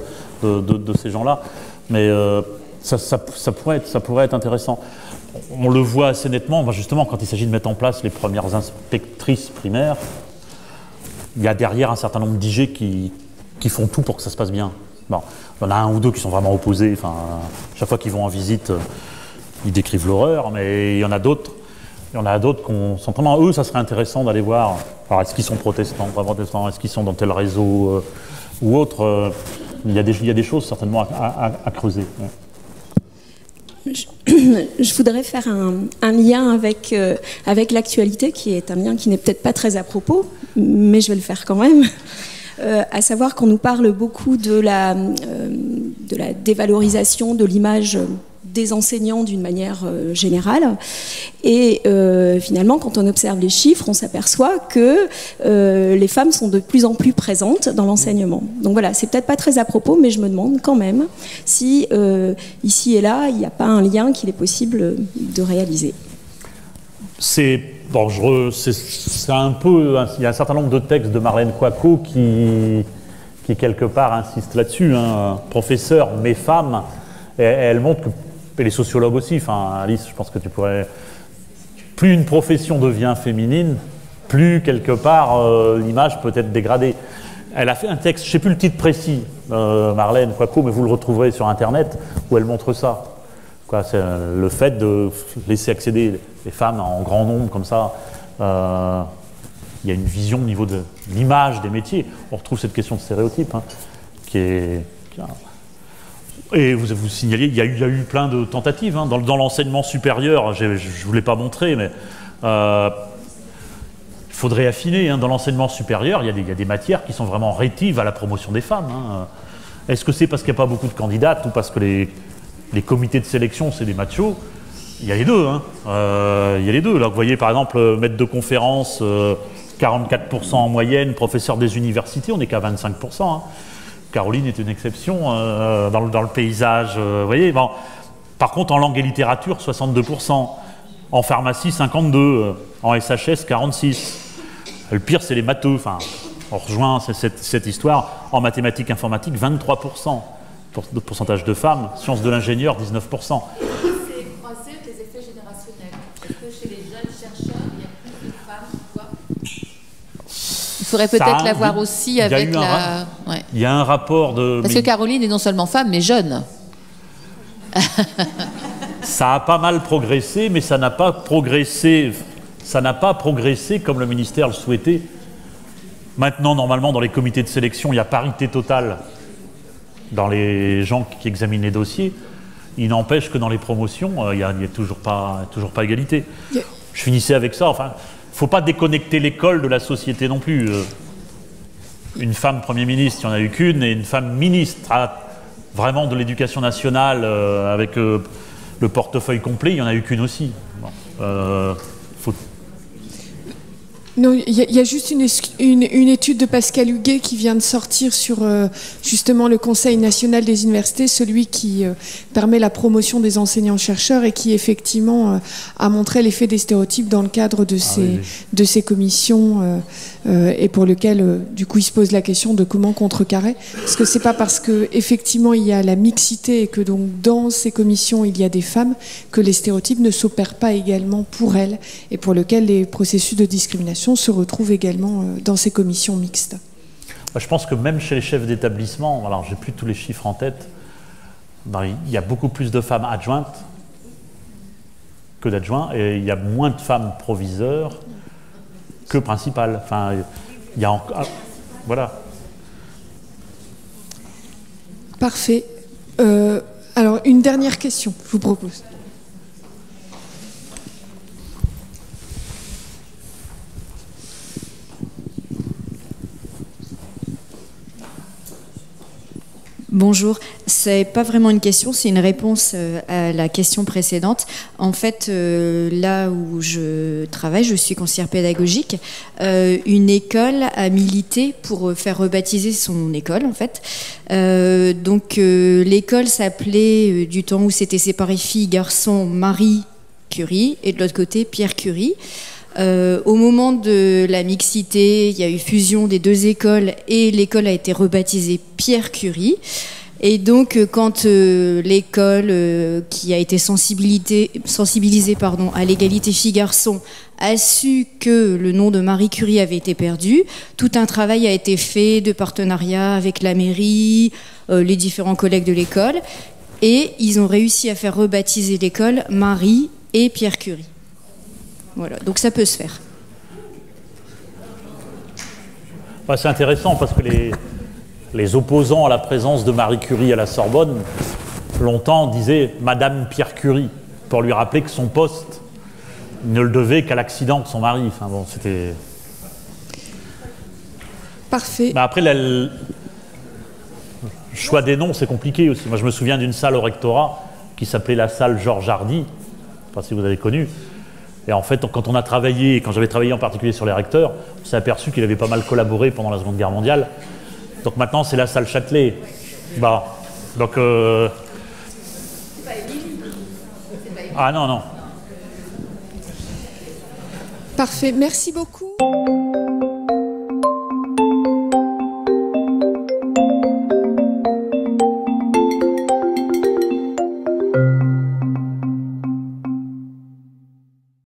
ces gens-là, mais ça pourrait être intéressant. On le voit assez nettement, justement, quand il s'agit de mettre en place les premières inspectrices primaires, il y a derrière un certain nombre d'IG qui font tout pour que ça se passe bien. Bon, il y en a un ou deux qui sont vraiment opposés. Chaque fois qu'ils vont en visite, ils décrivent l'horreur, mais il y en a d'autres. Il y en a d'autres qu'on sont vraiment... Eux, ça serait intéressant d'aller voir. Alors, est-ce qu'ils sont protestants, pas protestants? Est-ce qu'ils sont dans tel réseau ou autre? Il y a des choses certainement à creuser. Ouais. Je voudrais faire un lien avec l'actualité, qui est un lien qui n'est peut-être pas très à propos, mais je vais le faire quand même. À savoir qu'on nous parle beaucoup de la dévalorisation de l'image des enseignants d'une manière générale. Et finalement, quand on observe les chiffres, on s'aperçoit que les femmes sont de plus en plus présentes dans l'enseignement. Donc voilà, c'est peut-être pas très à propos, mais je me demande quand même si ici et là, il n'y a pas un lien qu'il est possible de réaliser. C'est un peu... Il y a un certain nombre de textes de Marlène Coicot qui quelque part insistent là-dessus. Professeur, mais femme, et elle montre que... Et les sociologues aussi, Alice, je pense que tu pourrais... Plus une profession devient féminine, plus quelque part l'image peut être dégradée. Elle a fait un texte, je ne sais plus le titre précis, Marlène Coicot, mais vous le retrouverez sur Internet, où elle montre ça. C'est le fait de laisser accéder les femmes en grand nombre comme ça. Il y a une vision au niveau de l'image des métiers. On retrouve cette question de stéréotype qui est... Et vous signalez, il y a eu plein de tentatives. Dans l'enseignement supérieur, je ne vous l'ai pas montré, mais il faudrait affiner. Dans l'enseignement supérieur, il y a des matières qui sont vraiment rétives à la promotion des femmes. Est-ce que c'est parce qu'il n'y a pas beaucoup de candidates ou parce que les comités de sélection, c'est des machos? Il y a les deux. Il y a les deux. Là, vous voyez, par exemple, maître de conférence, 44% en moyenne, professeur des universités, on n'est qu'à 25%. Caroline est une exception dans le paysage. Vous voyez, bon. Par contre, en langue et littérature, 62%. En pharmacie, 52%. En SHS, 46%. Le pire, c'est les matheux. On rejoint cette histoire. En mathématiques informatiques, 23%. de pourcentage de femmes. Sciences de l'ingénieur, 19%. C'est croisé avec les effets générationnels. Est-ce que chez les jeunes chercheurs, il y a plus de femmes, tu vois? Il faudrait peut-être la voir aussi avec la... Ouais. Il y a un rapport de... Parce que Caroline est non seulement femme, mais jeune. Ça a pas mal progressé, mais ça n'a pas progressé comme le ministère le souhaitait. Maintenant, normalement, dans les comités de sélection, il y a parité totale dans les gens qui examinent les dossiers. Il n'empêche que dans les promotions, il n'y a toujours pas égalité. Je finissais avec ça. Enfin, il ne faut pas déconnecter l'école de la société non plus. Une femme Premier ministre, il n'y en a eu qu'une, et une femme ministre vraiment de l'Éducation nationale avec le portefeuille complet, il n'y en a eu qu'une aussi. Bon, Non, il y a juste une étude de Pascal Huguet qui vient de sortir sur justement le Conseil national des universités, celui qui permet la promotion des enseignants-chercheurs et qui effectivement a montré l'effet des stéréotypes dans le cadre de ces commissions et pour lequel du coup il se pose la question de comment contrecarrer, parce que c'est pas parce que effectivement il y a la mixité et que donc dans ces commissions il y a des femmes que les stéréotypes ne s'opèrent pas également pour elles et pour lequel les processus de discrimination se retrouvent également dans ces commissions mixtes. Je pense que même chez les chefs d'établissement, alors j'ai plus tous les chiffres en tête, il y a beaucoup plus de femmes adjointes que d'adjoints et il y a moins de femmes proviseurs que principales. Enfin, il y a encore... Voilà. Parfait. Alors, une dernière question, je vous propose. Bonjour, c'est pas vraiment une question, c'est une réponse à la question précédente. En fait, là où je travaille, je suis conseillère pédagogique. Une école a milité pour faire rebaptiser son école, en fait. Donc, l'école s'appelait, du temps où c'était séparé filles, garçons, Marie Curie, et de l'autre côté, Pierre Curie. Au moment de la mixité, il y a eu fusion des deux écoles et l'école a été rebaptisée Pierre Curie. Et donc, quand l'école qui a été sensibilisée à l'égalité filles-garçons a su que le nom de Marie Curie avait été perdu, tout un travail a été fait de partenariat avec la mairie, les différents collègues de l'école, et ils ont réussi à faire rebaptiser l'école Marie et Pierre Curie. Voilà, donc ça peut se faire. C'est intéressant parce que les opposants à la présence de Marie Curie à la Sorbonne, longtemps disaient Madame Pierre Curie, pour lui rappeler que son poste ne le devait qu'à l'accident de son mari. Enfin bon, c'était... Parfait. Après, le choix des noms, c'est compliqué aussi. Moi, je me souviens d'une salle au rectorat qui s'appelait la salle Georges Hardy, je ne sais pas si vous avez connu. Et en fait, quand on a travaillé, quand j'avais travaillé en particulier sur les recteurs, on s'est aperçu qu'il avait pas mal collaboré pendant la Seconde Guerre mondiale. Donc maintenant, c'est la salle Châtelet. Donc... Ah non. Parfait, merci beaucoup.